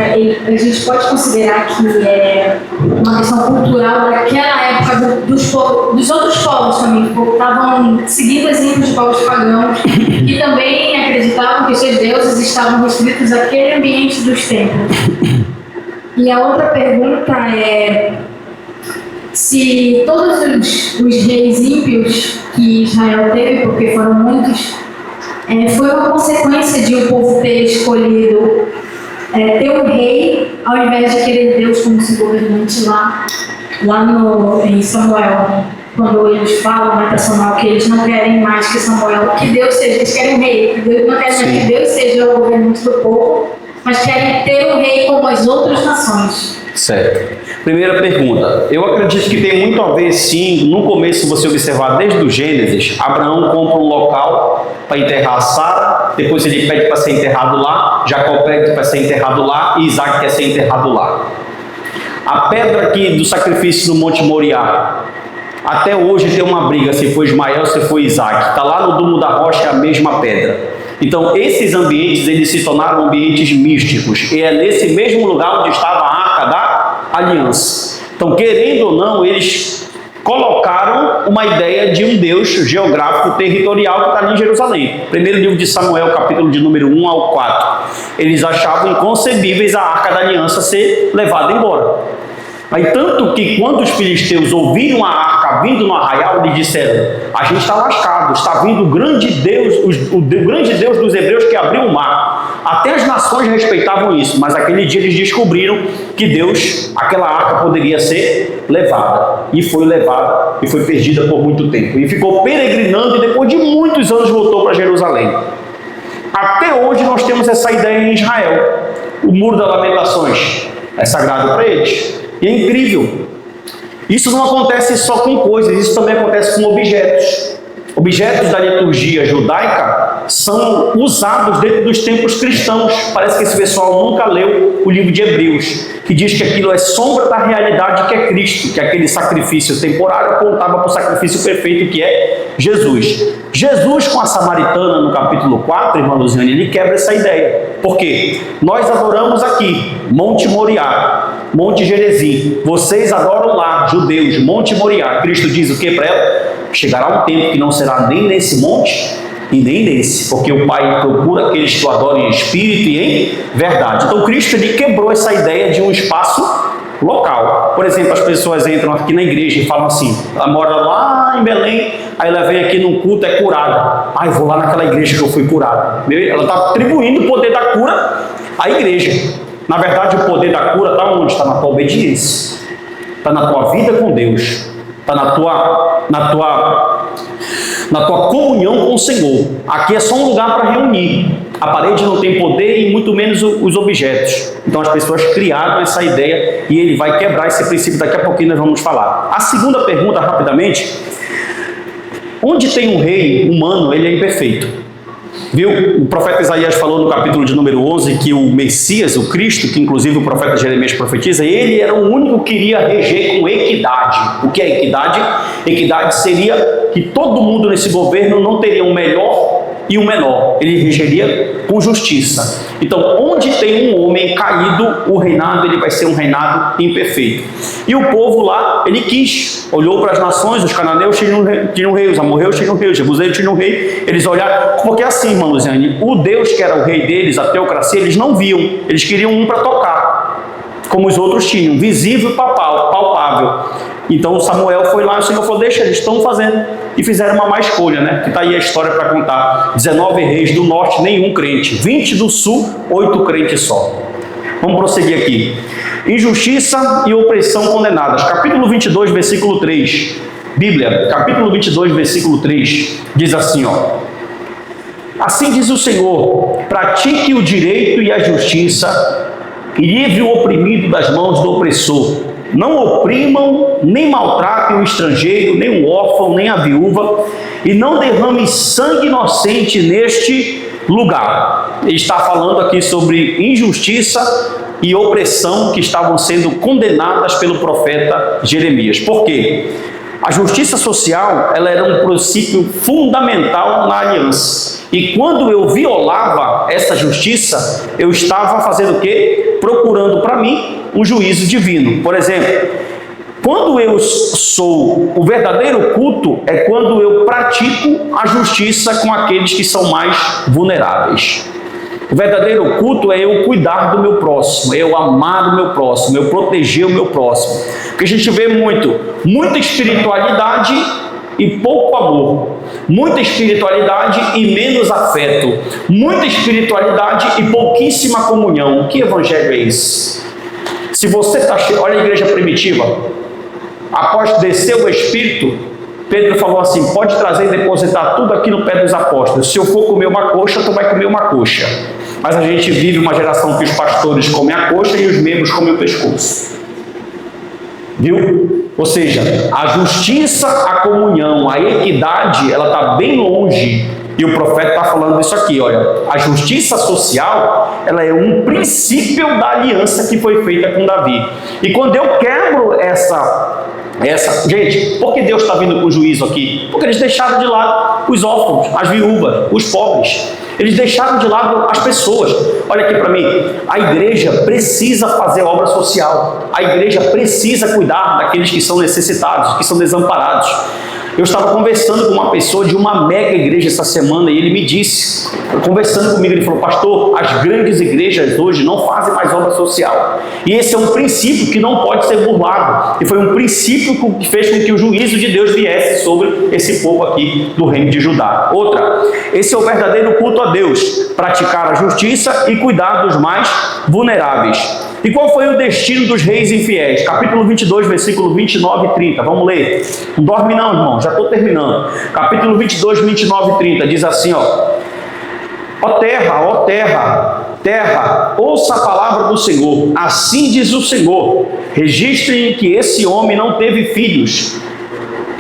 a gente pode considerar que é uma questão cultural daquela época dos outros povos também, que estavam seguindo exemplos de povos pagãos, que também acreditavam que seus deuses estavam restritos àquele ambiente dos templos. E a outra pergunta é: se todos os reis ímpios que Israel teve, porque foram muitos, foi uma consequência de o povo ter escolhido ter um rei ao invés de querer Deus como seu governante lá em Samuel, quando eles falam para Samuel que eles não querem mais que Samuel, que Deus seja, eles querem um rei, que Deus não quer mais que Deus seja o governante do povo, mas querem ter um rei como as outras nações. Certo. Primeira pergunta. Eu acredito que tem muito a ver, sim, no começo, você observar desde o Gênesis, Abraão compra um local para enterrar Sara, depois ele pede para ser enterrado lá, Jacó pede para ser enterrado lá e Isaac quer ser enterrado lá. A pedra aqui do sacrifício no Monte Moriá, até hoje tem uma briga, se foi Ismael, se foi Isaac. Está lá no Dumo da Rocha, é a mesma pedra. Então, esses ambientes, eles se tornaram ambientes místicos. E é nesse mesmo lugar onde estava a Arca da Aliança. Então, querendo ou não, eles colocaram uma ideia de um Deus geográfico territorial que está ali em Jerusalém. Primeiro livro de Samuel, capítulo de número 1 ao 4. Eles achavam inconcebíveis a Arca da Aliança ser levada embora. Aí, tanto que quando os filisteus ouviram a arca vindo no arraial, eles disseram: a gente está lascado, está vindo o grande Deus, o grande Deus dos hebreus que abriu o mar. Até as nações respeitavam isso, mas aquele dia eles descobriram que Deus, aquela arca poderia ser levada. E foi levada, e foi perdida por muito tempo. E ficou peregrinando e depois de muitos anos voltou para Jerusalém. Até hoje nós temos essa ideia em Israel. O Muro das Lamentações é sagrado para eles. E é incrível. Isso não acontece só com coisas, isso também acontece com objetos. Objetos da liturgia judaica são usados dentro dos templos cristãos. Parece que esse pessoal nunca leu o livro de Hebreus, que diz que aquilo é sombra da realidade que é Cristo, que aquele sacrifício temporário apontava para o sacrifício perfeito que é Jesus. Jesus com a samaritana no capítulo 4, irmã Luziane, ele quebra essa ideia. Por quê? Nós adoramos aqui, Monte Moriá, Monte Gerizim. Vocês adoram lá, judeus, Monte Moriá. Cristo diz o que para ela? Chegará um tempo que não será nem nesse monte e nem nesse, porque o Pai procura aqueles que o adoram em espírito e em verdade. Então Cristo ele quebrou essa ideia de um espaço local. Por exemplo, as pessoas entram aqui na igreja e falam assim: ela mora lá em Belém, aí ela vem aqui num culto, é curada. Eu vou lá naquela igreja que eu fui curada. Ela está atribuindo o poder da cura à igreja. Na verdade, o poder da cura está onde? Está na tua obediência, está na tua vida com Deus, está na tua comunhão com o Senhor. Aqui é só um lugar para reunir. A parede não tem poder e muito menos os objetos. Então as pessoas criaram essa ideia e ele vai quebrar esse princípio. Daqui a pouquinho nós vamos falar. A segunda pergunta, rapidamente: onde tem um rei humano, ele é imperfeito. Viu? O profeta Isaías falou no capítulo de número 11 que o Messias, o Cristo, que inclusive o profeta Jeremias profetiza, ele era o único que iria reger com equidade. O que é equidade? Equidade seria que todo mundo nesse governo não teria o melhor e o menor. Ele regeria com justiça. Então, onde tem um homem caído, o reinado ele vai ser um reinado imperfeito. E o povo lá, ele quis, olhou para as nações, os cananeus tinham um rei, os amorreus tinham um rei, os jebuseus tinham um rei. Eles olharam, porque assim, irmã Luziane, o Deus que era o rei deles, a teocracia, eles não viam. Eles queriam um para tocar, como os outros tinham, visível e palpável. Então Samuel foi lá e o Senhor falou: deixa, eles estão fazendo. E fizeram uma má escolha, né? Que está aí a história para contar. 19 reis do norte, nenhum crente. 20 do sul, 8 crentes só. Vamos prosseguir aqui. Injustiça e opressão condenadas. Capítulo 22, versículo 3. Bíblia, capítulo 22, versículo 3. Diz assim, ó: assim diz o Senhor: pratique o direito e a justiça e livre o oprimido das mãos do opressor. Não oprimam, nem maltratem o estrangeiro, nem o órfão, nem a viúva, e não derramem sangue inocente neste lugar. Ele está falando aqui sobre injustiça e opressão que estavam sendo condenadas pelo profeta Jeremias. Por quê? A justiça social, ela era um princípio fundamental na aliança. E quando eu violava essa justiça, eu estava fazendo o quê? Procurando para mim um juízo divino. Por exemplo, quando eu sou o verdadeiro culto, é quando eu pratico a justiça com aqueles que são mais vulneráveis. O verdadeiro culto é eu cuidar do meu próximo, é eu amar o meu próximo, eu proteger o meu próximo. Porque a gente vê muita espiritualidade e pouco amor, muita espiritualidade e menos afeto, muita espiritualidade e pouquíssima comunhão. Que evangelho é esse? Se você está cheio, olha a igreja primitiva, após descer o Espírito, Pedro falou assim: pode trazer e depositar tudo aqui no pé dos apóstolos. Se eu for comer uma coxa, tu vai comer uma coxa. Mas a gente vive uma geração que os pastores comem a coxa e os membros comem o pescoço. Viu? Ou seja, a justiça, a comunhão, a equidade, ela está bem longe. E o profeta está falando isso aqui, olha. A justiça social, ela é um princípio da aliança que foi feita com Davi. E quando eu quebro essa... Gente, por que Deus está vindo com juízo aqui? Porque eles deixaram de lado os órfãos, as viúvas, os pobres. Eles deixaram de lado as pessoas. Olha aqui para mim, a igreja precisa fazer obra social. A igreja precisa cuidar daqueles que são necessitados, que são desamparados. Eu estava conversando com uma pessoa de uma mega igreja essa semana e ele me disse, conversando comigo, ele falou: pastor, as grandes igrejas hoje não fazem mais obra social. E esse é um princípio que não pode ser burlado. E foi um princípio que fez com que o juízo de Deus viesse sobre esse povo aqui do reino de Judá. Outra, esse é o verdadeiro culto a Deus, praticar a justiça e cuidar dos mais vulneráveis. E qual foi o destino dos reis infiéis? Capítulo 22, versículo 29 e 30. Vamos ler. Não dorme não, irmão, já estou terminando. Capítulo 22, 29 e 30. Diz assim, ó terra, ouça a palavra do Senhor. Assim diz o Senhor: registrem que esse homem não teve filhos.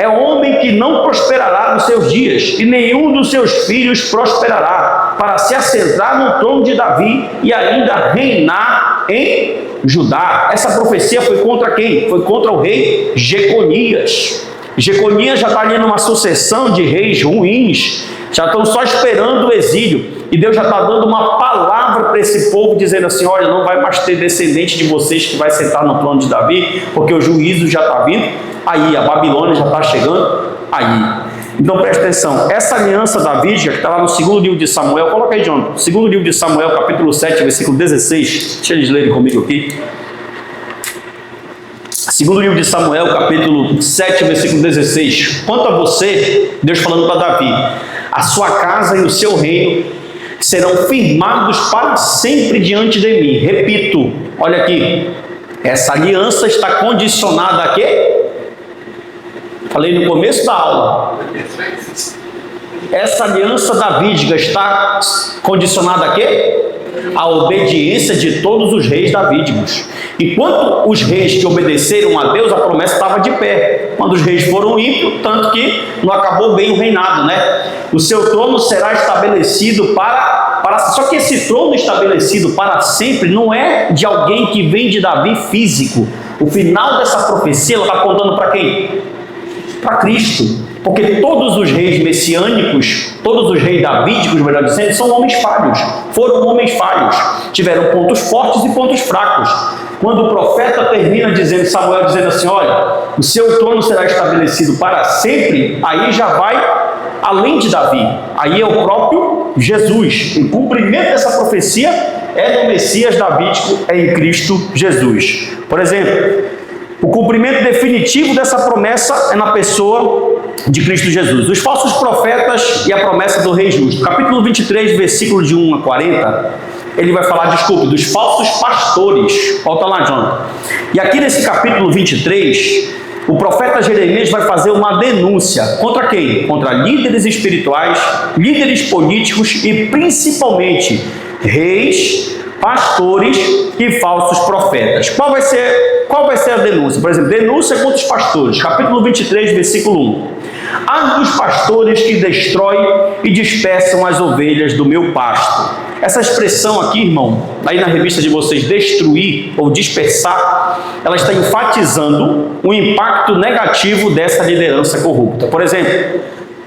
É homem que não prosperará nos seus dias, e nenhum dos seus filhos prosperará, para se assentar no trono de Davi e ainda reinar em Judá. Essa profecia foi contra quem? Foi contra o rei Jeconias. Jeconias já está ali numa sucessão de reis ruins, já estão só esperando o exílio. E Deus já está dando uma palavra para esse povo, dizendo assim: olha, não vai mais ter descendente de vocês que vai sentar no trono de Davi, porque o juízo já está vindo. Aí, a Babilônia já está chegando aí. Então preste atenção, essa aliança davídica que está lá no segundo livro de Samuel, coloca aí, John, segundo livro de Samuel, capítulo 7, versículo 16, deixa eles lerem comigo aqui. Segundo livro de Samuel, capítulo 7, versículo 16. Quanto a você, Deus falando para Davi: a sua casa e o seu reino serão firmados para sempre diante de mim. Repito, olha aqui, essa aliança está condicionada a quê? Falei no começo da aula. Essa aliança davídica está condicionada a quê? A obediência de todos os reis davídicos. Enquanto os reis que obedeceram a Deus, a promessa estava de pé. Quando os reis foram ímpios, tanto que não acabou bem o reinado, né? O seu trono será estabelecido só que esse trono estabelecido para sempre não é de alguém que vem de Davi físico. O final dessa profecia, ela está contando para quem? Para Cristo. Porque todos os reis messiânicos, todos os reis davídicos, melhor dizendo, são homens falhos. Foram homens falhos. Tiveram pontos fortes e pontos fracos. Quando o profeta termina dizendo, Samuel dizendo assim: olha, o seu trono será estabelecido para sempre, aí já vai além de Davi. Aí é o próprio Jesus. O cumprimento dessa profecia é do Messias davídico, é em Cristo Jesus. Por exemplo, o cumprimento definitivo dessa promessa é na pessoa de Cristo Jesus. Os falsos profetas e a promessa do rei justo. Capítulo 23, versículo de 1 a 40, ele vai falar, dos falsos pastores. Volta lá, Jonathan. E aqui nesse capítulo 23, o profeta Jeremias vai fazer uma denúncia. Contra quem? Contra líderes espirituais, líderes políticos e principalmente reis, pastores e falsos profetas. Qual vai ser a denúncia? Por exemplo, denúncia contra os pastores. Capítulo 23, versículo 1. Há dos pastores que destroem e dispersam as ovelhas do meu pasto. Essa expressão aqui, irmão, aí na revista de vocês, destruir ou dispersar, ela está enfatizando o impacto negativo dessa liderança corrupta. Por exemplo,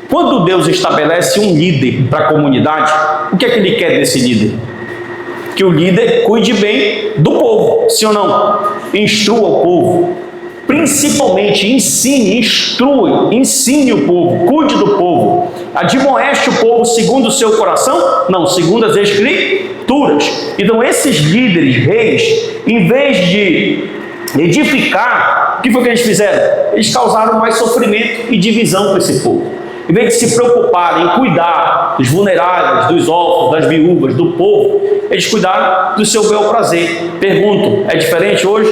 quando Deus estabelece um líder para a comunidade, o que é que ele quer desse líder? Que o líder cuide bem do povo, sim ou não? Instrua o povo, principalmente ensine o povo, cuide do povo, admoeste o povo segundo o seu coração? Não, segundo as Escrituras. escrituras. Então esses líderes, reis, em vez de edificar, o que foi que eles fizeram? Eles causaram mais sofrimento e divisão com esse povo. Em vez de se preocuparem em cuidar dos vulneráveis, dos órfãos, das viúvas, do povo, eles cuidaram do seu bel prazer. Pergunto, é diferente hoje?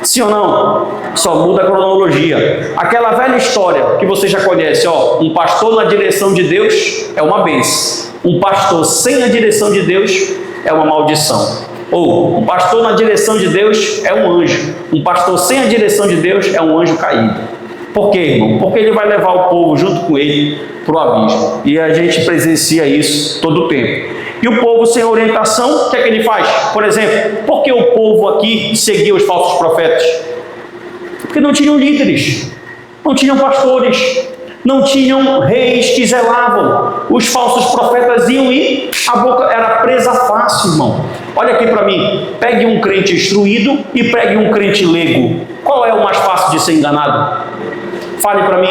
Sim ou não? Só muda a cronologia. Aquela velha história que você já conhece, ó, um pastor na direção de Deus é uma bênção. Um pastor sem a direção de Deus é uma maldição. Ou um pastor na direção de Deus é um anjo. Um pastor sem a direção de Deus é um anjo caído. Por quê, irmão? Porque ele vai levar o povo junto com ele para o abismo. E a gente presencia isso todo o tempo. E o povo sem orientação, o que é que ele faz? Por exemplo, por que o povo aqui seguia os falsos profetas? Porque não tinham líderes, não tinham pastores, não tinham reis que zelavam. Os falsos profetas iam e a boca era presa fácil, irmão. Olha aqui para mim, pegue um crente instruído e pegue um crente leigo. Qual é o mais fácil de ser enganado? Fale para mim.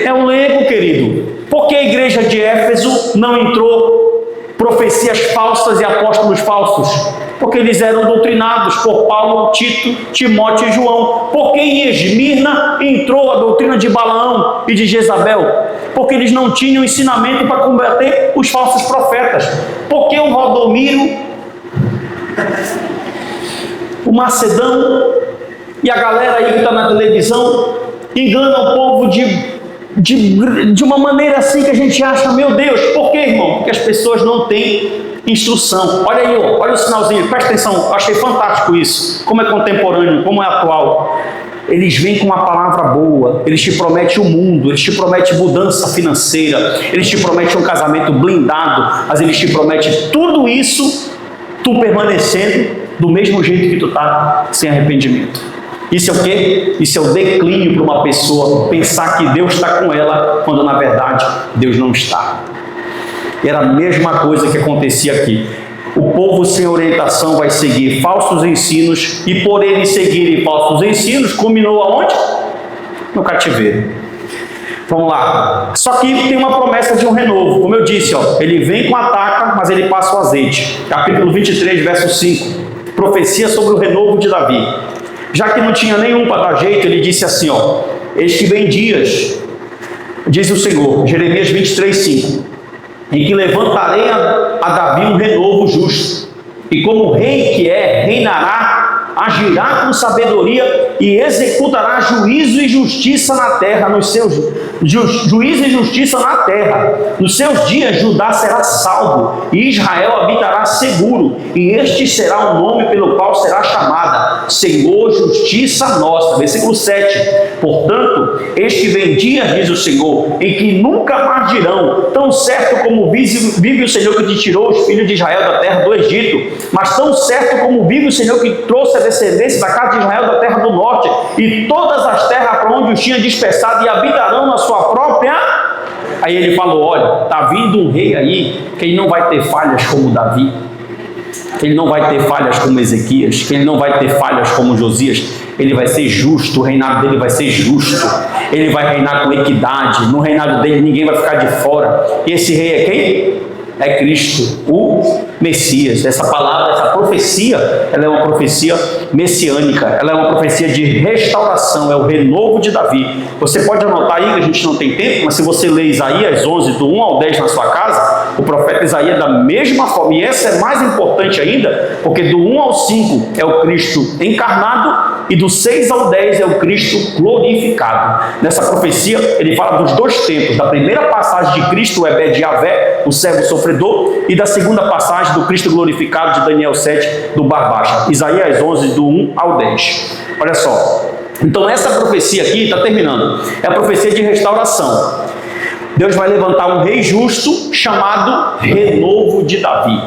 É o leigo, querido. Por que a igreja de Éfeso não entrou profecias falsas e apóstolos falsos? Porque eles eram doutrinados por Paulo, Tito, Timóteo e João. Por que em Esmirna entrou a doutrina de Balaão e de Jezabel? Porque eles não tinham ensinamento para combater os falsos profetas. Por que o Valdomiro, o Macedão e a galera aí que está na televisão engana o povo de uma maneira assim que a gente acha, meu Deus, por quê, irmão? Porque as pessoas não têm instrução. Olha aí, ó, olha o sinalzinho, presta atenção, achei fantástico isso, como é contemporâneo, como é atual. Eles vêm com uma palavra boa, eles te prometem o mundo, eles te prometem mudança financeira, eles te prometem um casamento blindado, mas eles te prometem tudo isso, tu permanecendo do mesmo jeito que tu está, sem arrependimento. Isso é o quê? Isso é o declínio para uma pessoa pensar que Deus está com ela, quando na verdade Deus não está. Era a mesma coisa que acontecia aqui. O povo sem orientação vai seguir falsos ensinos, e por eles seguirem falsos ensinos, culminou aonde? No cativeiro. Vamos lá. Só que tem uma promessa de um renovo. Como eu disse, ó, ele vem com a taca, mas ele passa o azeite. Capítulo 23, verso 5. Profecia sobre o renovo de Davi. Já que não tinha nenhum para dar jeito, ele disse assim, ó, eis que vem dias, diz o Senhor, Jeremias 23, 5, em que levantarei a Davi um renovo justo, e como rei que é, reinará, agirá com sabedoria e executará juízo e justiça na terra, nos seus juízo e justiça na terra. Nos seus dias Judá será salvo e Israel habitará seguro, e este será o nome pelo qual será chamada Senhor, justiça nossa. Versículo 7. Portanto, eis que vem dias, diz o Senhor, em que nunca mais dirão, tão certo como vive o Senhor que te tirou os filhos de Israel da terra do Egito, mas tão certo como vive o Senhor que trouxe a descendência da casa de Israel da terra do norte, e todas as terras para onde os tinha dispersado, e habitarão na sua própria. Aí ele falou, olha, está vindo um rei aí, que ele não vai ter falhas como Davi, que ele não vai ter falhas como Ezequias, que ele não vai ter falhas como Josias. Ele vai ser justo, o reinado dele vai ser justo, ele vai reinar com equidade, no reinado dele ninguém vai ficar de fora. E esse rei é quem? É Cristo, o Messias. Essa palavra, essa profecia, ela é uma profecia messiânica, ela é uma profecia de restauração, é o renovo de Davi. Você pode anotar aí, que a gente não tem tempo, mas se você ler Isaías 11, do 1 ao 10 na sua casa, o profeta Isaías da mesma forma, e essa é mais importante ainda, porque do 1 ao 5 é o Cristo encarnado, e do 6 ao 10 é o Cristo glorificado. Nessa profecia, ele fala dos dois tempos, da primeira passagem de Cristo, o Ebed Yavé, o servo sofredor, e da segunda passagem do Cristo glorificado de Daniel 7, do Bar Baixa. Isaías 11, do 1 ao 10. Olha só. Então essa profecia aqui, está terminando, é a profecia de restauração. Deus vai levantar um rei justo, chamado Renovo de Davi.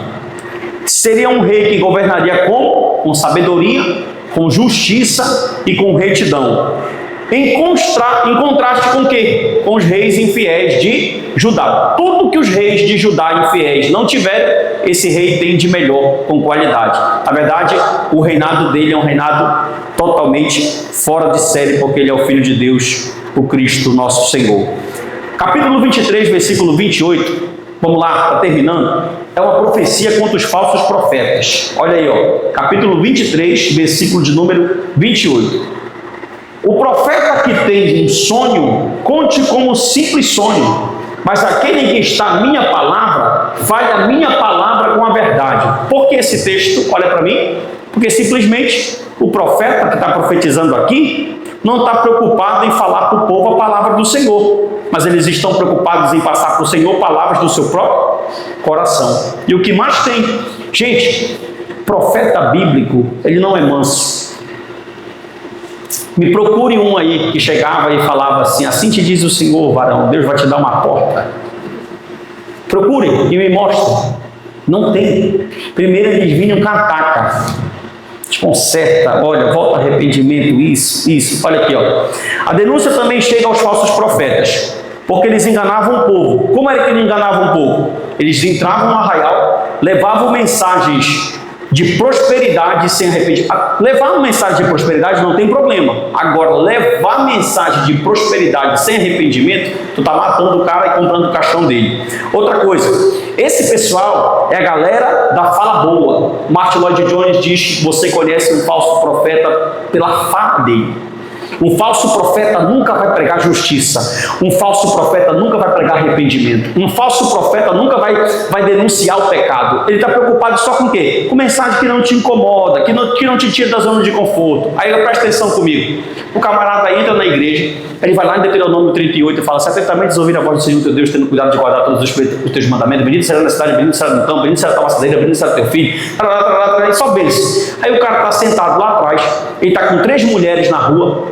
Seria um rei que governaria com sabedoria, com justiça e com retidão. Em contraste com o quê? Com os reis infiéis de Judá. Tudo que os reis de Judá infiéis não tiveram, esse rei tem de melhor, com qualidade. Na verdade, o reinado dele é um reinado totalmente fora de série, porque ele é o Filho de Deus, o Cristo, nosso Senhor. Capítulo 23, versículo 28, vamos lá, está terminando, é uma profecia contra os falsos profetas. Olha aí, ó, capítulo 23, versículo de número 28. O profeta que tem um sonho, conte como simples sonho, mas aquele em que está a minha palavra, fale a minha palavra com a verdade. Por que esse texto? Olha para mim. Porque simplesmente o profeta que está profetizando aqui não está preocupado em falar para o povo a palavra do Senhor, mas eles estão preocupados em passar para o Senhor palavras do seu próprio coração. E o que mais tem, gente, profeta bíblico, ele não é manso. Me procure um aí que chegava e falava assim: assim te diz o Senhor, varão, Deus vai te dar uma porta. Procure e me mostre. Não tem. Primeiro eles vinham com a taca. Conserta, olha, volta ao arrependimento, isso. Olha aqui, ó. A denúncia também chega aos falsos profetas, porque eles enganavam o povo. Como era que eles enganavam o povo? Eles entravam no arraial, levavam mensagens de prosperidade sem arrependimento. Levar uma mensagem de prosperidade não tem problema. Agora, levar mensagem de prosperidade sem arrependimento, tu tá matando o cara e comprando o caixão dele. Outra coisa, esse pessoal é a galera da fala boa. Martin Lloyd Jones diz que você conhece um falso profeta pela fala dele. Um falso profeta nunca vai pregar justiça. Um falso profeta nunca vai pregar arrependimento. Um falso profeta nunca vai denunciar o pecado. Ele está preocupado só com o quê? Com mensagem que não te incomoda, que não te tira da zona de conforto. Aí presta atenção comigo. O camarada entra na igreja, ele vai lá em Deuteronômio 38 e fala: certamente ouvir a voz do Senhor teu Deus, tendo cuidado de guardar todos os teus mandamentos. Bendito será na cidade, bendito será no campo, bendito será a tua maçadeira, bendito será teu filho. E só bênção. Aí o cara está sentado lá atrás, ele está com 3 mulheres na rua.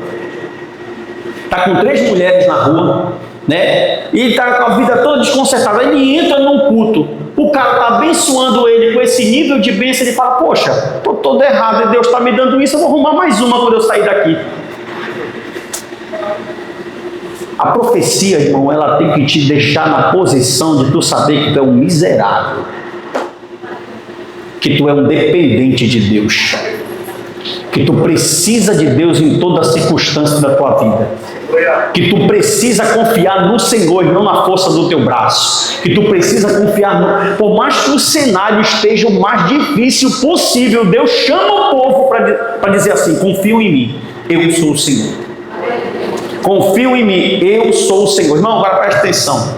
Né? E ele está com a vida toda desconcertada. Ele entra num culto, o cara está abençoando ele com esse nível de bênção. Ele fala: poxa, estou todo errado, e Deus está me dando isso, eu vou arrumar mais uma quando eu sair daqui. A profecia, irmão, ela tem que te deixar na posição de tu saber que tu é um miserável, que tu é um dependente de Deus, que tu precisa de Deus em toda a circunstância da tua vida, que tu precisa confiar no Senhor e não na força do teu braço, que tu precisa confiar por mais que o cenário esteja o mais difícil possível, Deus chama o povo para dizer assim: confio em mim, eu sou o Senhor. Confio em mim, eu sou o Senhor. Irmão, agora presta atenção.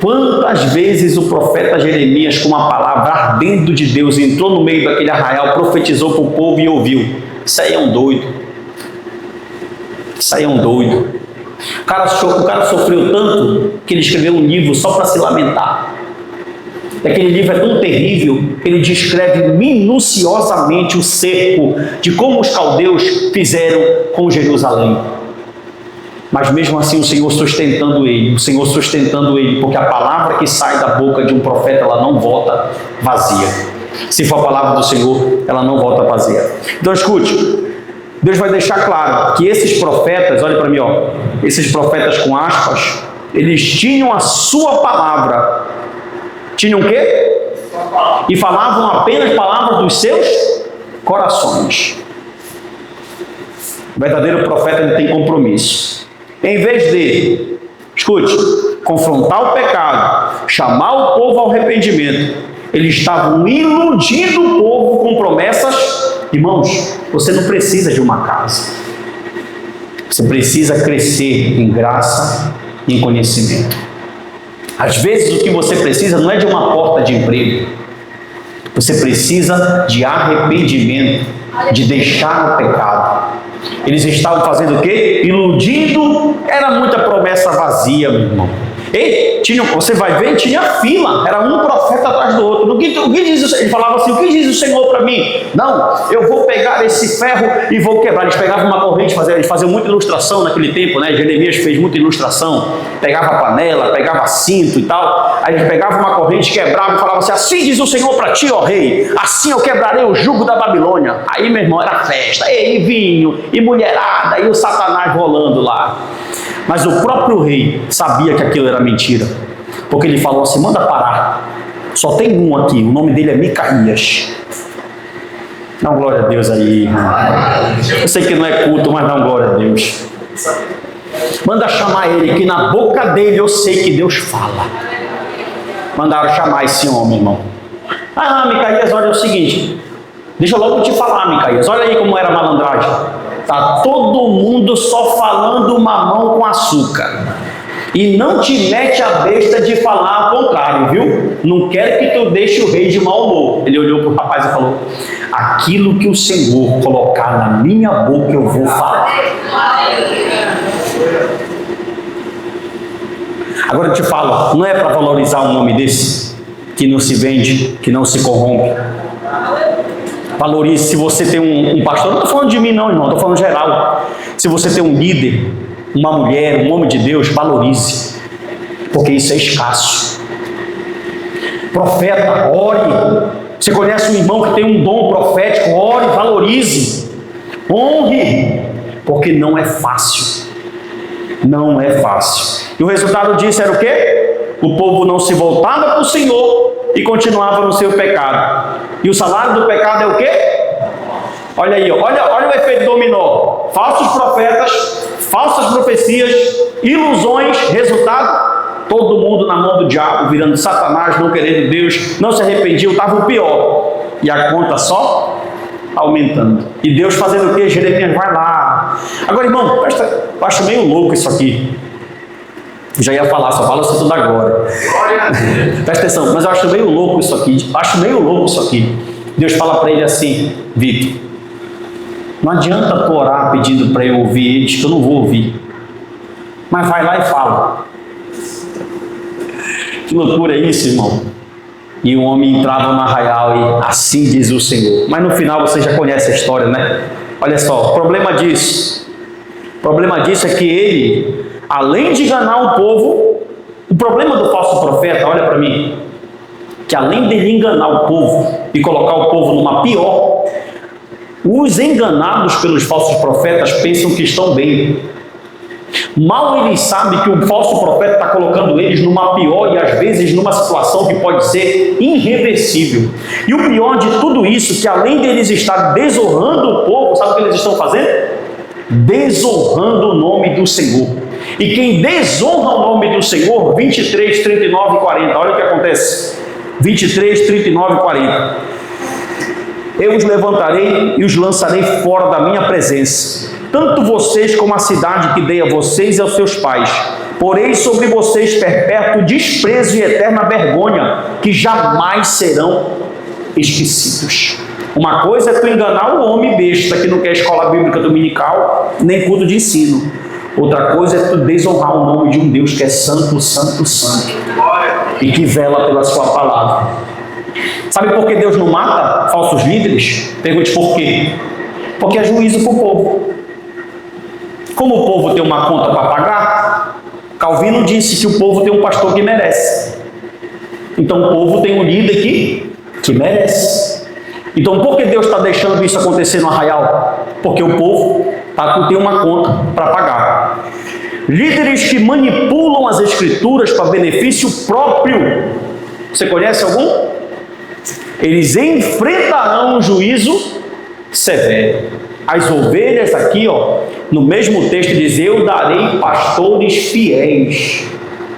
Quantas vezes o profeta Jeremias, com uma palavra ardendo de Deus, entrou no meio daquele arraial, profetizou para o povo e ouviu: isso aí é um doido. Isso aí é um doido. O cara sofreu tanto que ele escreveu um livro só para se lamentar. Aquele livro é tão terrível que ele descreve minuciosamente o cerco de como os caldeus fizeram com Jerusalém. Mas mesmo assim o Senhor sustentando ele, porque a palavra que sai da boca de um profeta, ela não volta vazia. Se for a palavra do Senhor, ela não volta vazia. Então escute, Deus vai deixar claro que esses profetas, olha para mim, ó, esses profetas com aspas, eles tinham a sua palavra. Tinham o quê? E falavam apenas palavras dos seus corações. O verdadeiro profeta, ele tem compromisso. Em vez de, escute, confrontar o pecado, chamar o povo ao arrependimento, eles estavam iludindo o povo com promessas. Irmãos, você não precisa de uma casa. Você precisa crescer em graça e em conhecimento. Às vezes o que você precisa não é de uma porta de emprego. Você precisa de arrependimento, de deixar o pecado. Eles estavam fazendo o quê? Iludindo. Era muita promessa vazia, meu irmão. Você vai ver, tinha fila, era um profeta atrás do outro. O que diz, ele falava assim: o que diz o Senhor para mim? Não, eu vou pegar esse ferro e vou quebrar. Eles pegavam uma corrente, eles faziam muita ilustração naquele tempo, né? Jeremias fez muita ilustração, pegava panela, pegava cinto e tal. Aí eles pegavam uma corrente, quebravam e falavam assim: assim diz o Senhor para ti, ó rei, assim eu quebrarei o jugo da Babilônia. Aí, meu irmão, era festa, e vinho, e mulherada, e o Satanás rolando lá. Mas o próprio rei sabia que aquilo era mentira, porque ele falou assim: manda parar, só tem um aqui, o nome dele é Micaías. Dá uma glória a Deus aí, irmão. Eu sei que não é culto, mas dá uma glória a Deus. Manda chamar ele, que na boca dele eu sei que Deus fala. Mandaram chamar esse homem, irmão. Ah, Micaías, olha o seguinte. Deixa eu logo te falar, Micaías. Olha aí como era a malandragem. Tá todo mundo só falando mamão com açúcar. E não te mete a besta de falar ao contrário, viu? Não quero que tu deixe o rei de mau humor. Ele olhou para o rapaz e falou: aquilo que o Senhor colocar na minha boca eu vou falar. Agora eu te falo, não é para valorizar um homem desse, que não se vende, que não se corrompe. Valorize. Se você tem um pastor, não estou falando de mim não, irmão, estou falando geral. Se você tem um líder, uma mulher, um homem de Deus, valorize, porque isso é escasso. Profeta, ore. Você conhece um irmão que tem um dom profético, ore, valorize, honre, porque não é fácil. Não é fácil. E o resultado disso era o quê? O povo não se voltava para o Senhor e continuava no seu pecado. E o salário do pecado é o quê? Olha aí, olha o efeito dominó. Falsos profetas, falsas profecias, ilusões, resultado, todo mundo na mão do diabo, virando Satanás, não querendo Deus, não se arrependiam, estava o pior. E a conta só aumentando. E Deus fazendo o quê? Jeremias, vai lá. Agora, irmão, eu acho meio louco isso aqui. Eu já ia falar, só fala isso tudo agora. Presta atenção, mas eu acho meio louco isso aqui. Deus fala para ele assim: Vitor, não adianta tu orar pedindo para eu ouvir eles, que eu não vou ouvir. Mas vai lá e fala. Que loucura é isso, irmão? E o homem entrava no arraial e assim diz o Senhor. Mas no final você já conhece a história, né? Olha só, o problema disso é que ele, além de enganar o povo, o problema do falso profeta, olha para mim, que além dele enganar o povo e colocar o povo numa pior, os enganados pelos falsos profetas pensam que estão bem. Mal eles sabem que o falso profeta está colocando eles numa pior e às vezes numa situação que pode ser irreversível. E o pior de tudo isso, que além deles estar desonrando o povo, sabe o que eles estão fazendo? Desonrando o nome do Senhor. E quem desonra o nome do Senhor, 23, 39 e 40, olha o que acontece. 23, 39 e 40. Eu os levantarei e os lançarei fora da minha presença, tanto vocês como a cidade que dei a vocês e aos seus pais. Porei sobre vocês perpétuo desprezo e eterna vergonha, que jamais serão esquecidos. Uma coisa é tu enganar o homem besta que não quer escola bíblica dominical, nem culto de ensino. Outra coisa é tu desonrar o nome de um Deus que é santo, santo, santo, e que vela pela sua palavra. Sabe por que Deus não mata falsos líderes? Pergunte por quê? Porque é juízo para o povo. Como o povo tem uma conta para pagar, Calvino disse que o povo tem um pastor que merece. Então o povo tem um líder que merece. Então por que Deus está deixando isso acontecer no arraial? Porque o povo tem uma conta para pagar. Líderes que manipulam as escrituras para benefício próprio. Você conhece algum? Eles enfrentarão um juízo severo. As ovelhas aqui, no mesmo texto diz: eu darei pastores fiéis.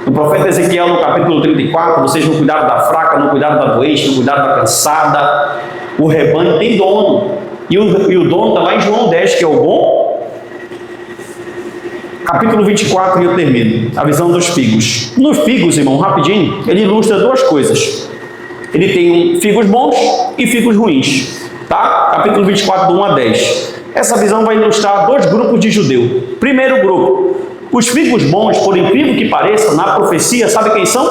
No profeta Ezequiel, no capítulo 34, vocês não cuidaram da fraca, não cuidaram da doente, não cuidaram da cansada. O rebanho tem dono. E o dono está lá em João 10, que é o bom. Capítulo 24, e eu termino. A visão dos figos. Nos figos, irmão, rapidinho, ele ilustra duas coisas. Ele tem figos bons e figos ruins. Tá? Capítulo 24, do 1 a 10. Essa visão vai ilustrar dois grupos de judeu. Primeiro grupo, os figos bons, por incrível que pareça, na profecia, sabe quem são?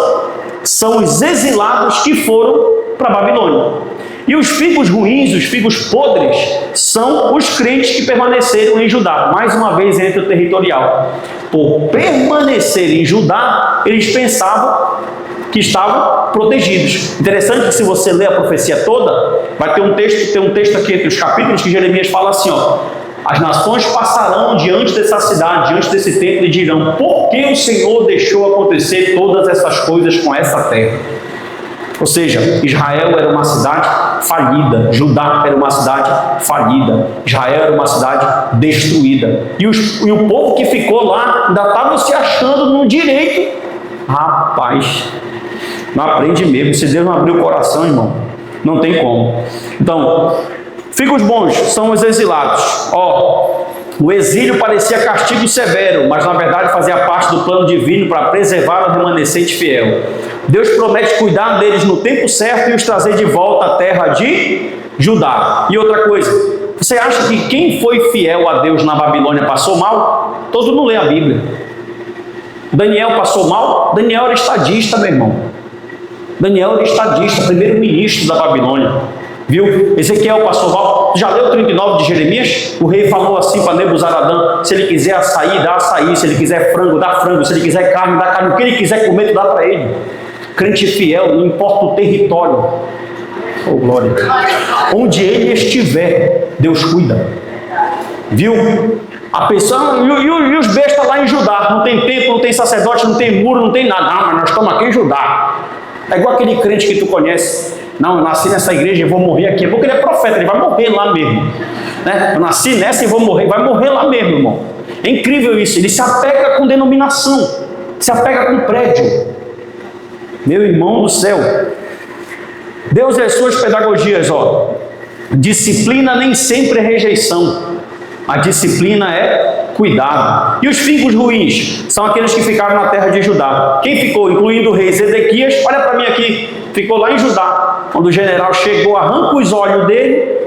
São os exilados que foram para a Babilônia. E os figos ruins, os figos podres, são os crentes que permaneceram em Judá. Mais uma vez, entre o territorial. Por permanecer em Judá, eles pensavam que estavam protegidos. Interessante que se você ler a profecia toda, vai ter um texto aqui entre os capítulos que Jeremias fala assim, as nações passarão diante dessa cidade, diante desse templo e dirão: por que o Senhor deixou acontecer todas essas coisas com essa terra? Ou seja, Israel era uma cidade falida, Judá era uma cidade falida, Israel era uma cidade destruída. E o povo que ficou lá ainda estava se achando no direito. Rapaz, Não aprende mesmo. Se Deus não abrir o coração, irmão, não tem como. Então, filhos bons são os exilados. O exílio parecia castigo severo, mas na verdade fazia parte do plano divino para preservar o remanescente fiel. Deus promete cuidar deles no tempo certo e os trazer de volta à terra de Judá. E outra coisa, você acha que quem foi fiel a Deus na Babilônia passou mal? Todo mundo lê a Bíblia. Daniel passou mal? Daniel era estadista, meu irmão. Daniel era estadista, primeiro-ministro da Babilônia. Viu? Ezequiel passou mal. Já leu o 39 de Jeremias? O rei falou assim para Nebuzaradã: se ele quiser açaí, dá açaí. Se ele quiser frango, dá frango. Se ele quiser carne, dá carne. O que ele quiser comer, tu dá para ele. Crente fiel, não importa o território. Oh, glória. Onde ele estiver, Deus cuida. Viu? A pessoa, e os bestas lá em Judá? Não tem templo, não tem sacerdote, não tem muro, não tem nada. Ah, mas nós estamos aqui em Judá. É igual aquele crente que tu conhece. Não, eu nasci nessa igreja e vou morrer aqui. É porque ele é profeta, ele vai morrer lá mesmo. Né? Eu nasci nessa e vou morrer. Vai morrer lá mesmo, irmão. É incrível isso. Ele se apega com denominação. Se apega com prédio. Meu irmão do céu. Deus e as suas pedagogias, disciplina nem sempre é rejeição. A disciplina é cuidado. E os filhos ruins são aqueles que ficaram na terra de Judá. Quem ficou? Incluindo o rei Zedequias. Olha para mim aqui. Ficou lá em Judá. Quando o general chegou, arranca os olhos dele,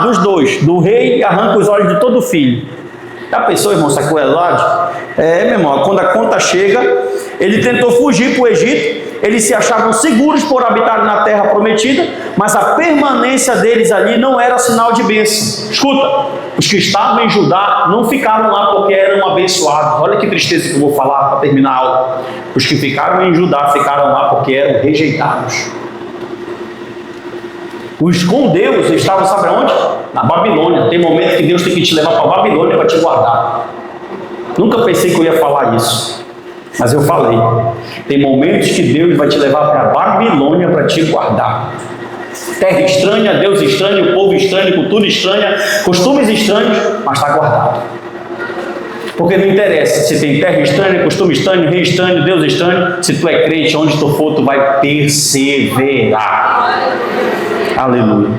dos dois, do rei, e arranca os olhos de todo o filho. Já pensou, irmão, essa crueldade? Meu irmão, quando a conta chega, ele tentou fugir para o Egito. Eles se achavam seguros por habitarem na terra prometida, mas a permanência deles ali não era sinal de bênção. Escuta, os que estavam em Judá não ficaram lá porque eram abençoados. Olha que tristeza que eu vou falar para terminar a aula. Os que ficaram em Judá ficaram lá porque eram rejeitados. Os com Deus estavam, sabe onde? Na Babilônia. Tem momento que Deus tem que te levar para a Babilônia para te guardar. Nunca pensei que eu ia falar isso. Mas eu falei, tem momentos que Deus vai te levar para a Babilônia para te guardar. Terra estranha, Deus estranho, povo estranho, cultura estranha, costumes estranhos, mas está guardado. Porque não interessa se tem terra estranha, costume estranho, rei estranho, Deus estranho. Se tu é crente, onde tu for, tu vai perseverar. Aleluia.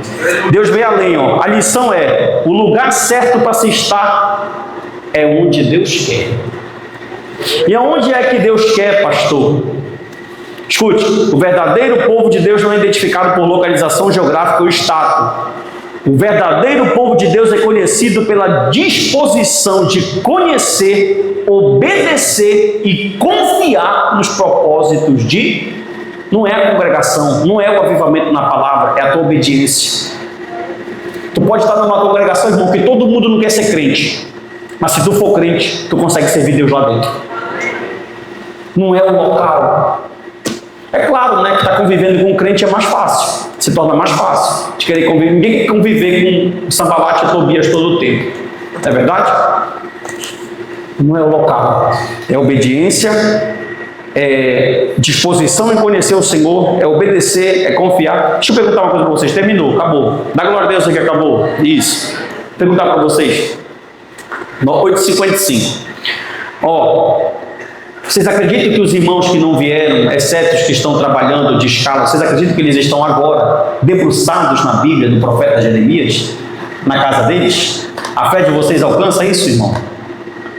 Deus vem além, A lição é, o lugar certo para se estar é onde Deus quer. E aonde é que Deus quer, pastor? Escute, o verdadeiro povo de Deus não é identificado por localização geográfica ou status. O verdadeiro povo de Deus é conhecido pela disposição de conhecer, obedecer e confiar nos propósitos de... Não é a congregação, não é o avivamento na palavra, é a tua obediência. Tu pode estar numa congregação, irmão, que todo mundo não quer ser crente. Mas se tu for crente, tu consegue servir Deus lá dentro. Não é o local. É claro, né, que estar convivendo com um crente é mais fácil. Se torna mais fácil. De querer conviver. Ninguém quer conviver com Sambalate e Tobias todo o tempo. Não é verdade? Não é o local. É obediência, é disposição em conhecer o Senhor, é obedecer, é confiar. Deixa eu perguntar uma coisa para vocês. Terminou, acabou. Dá glória a Deus que acabou. Isso. Vou perguntar para vocês. 8h55. Vocês acreditam que os irmãos que não vieram, exceto os que estão trabalhando de escala, vocês acreditam que eles estão agora debruçados na Bíblia do profeta Jeremias? Na casa deles? A fé de vocês alcança isso, irmão?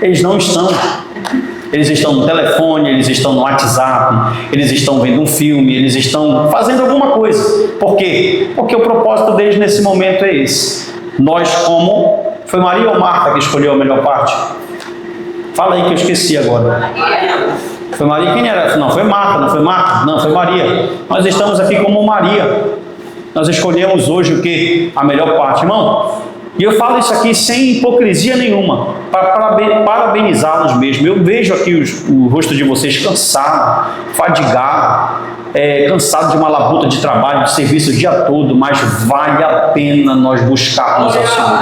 Eles não estão. Eles estão no telefone, eles estão no WhatsApp, eles estão vendo um filme, eles estão fazendo alguma coisa. Por quê? Porque o propósito deles nesse momento é esse. Nós, como... Foi Maria ou Marta que escolheu a melhor parte? Fala aí que eu esqueci agora. Foi Maria? Quem era? Não, foi Marta, não foi Marta? Não, foi Maria. Nós estamos aqui como Maria. Nós escolhemos hoje o que? A melhor parte, irmão. E eu falo isso aqui sem hipocrisia nenhuma, para parabenizá-los mesmo. Eu vejo aqui o rosto de vocês cansado, fadigado, cansado de uma labuta de trabalho, de serviço o dia todo, mas vale a pena nós buscarmos ao Senhor.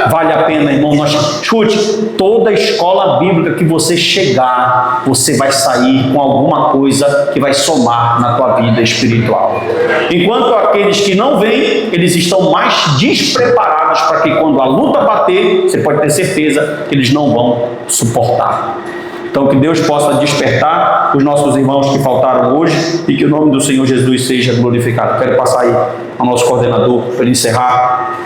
Vale a pena, irmão. Escute, toda escola bíblica que você chegar, você vai sair com alguma coisa que vai somar na tua vida espiritual. Enquanto aqueles que não vêm, eles estão mais despreparados para que quando a luta bater, você pode ter certeza que eles não vão suportar. Então, que Deus possa despertar os nossos irmãos que faltaram hoje e que o nome do Senhor Jesus seja glorificado. Quero passar aí ao nosso coordenador para ele encerrar.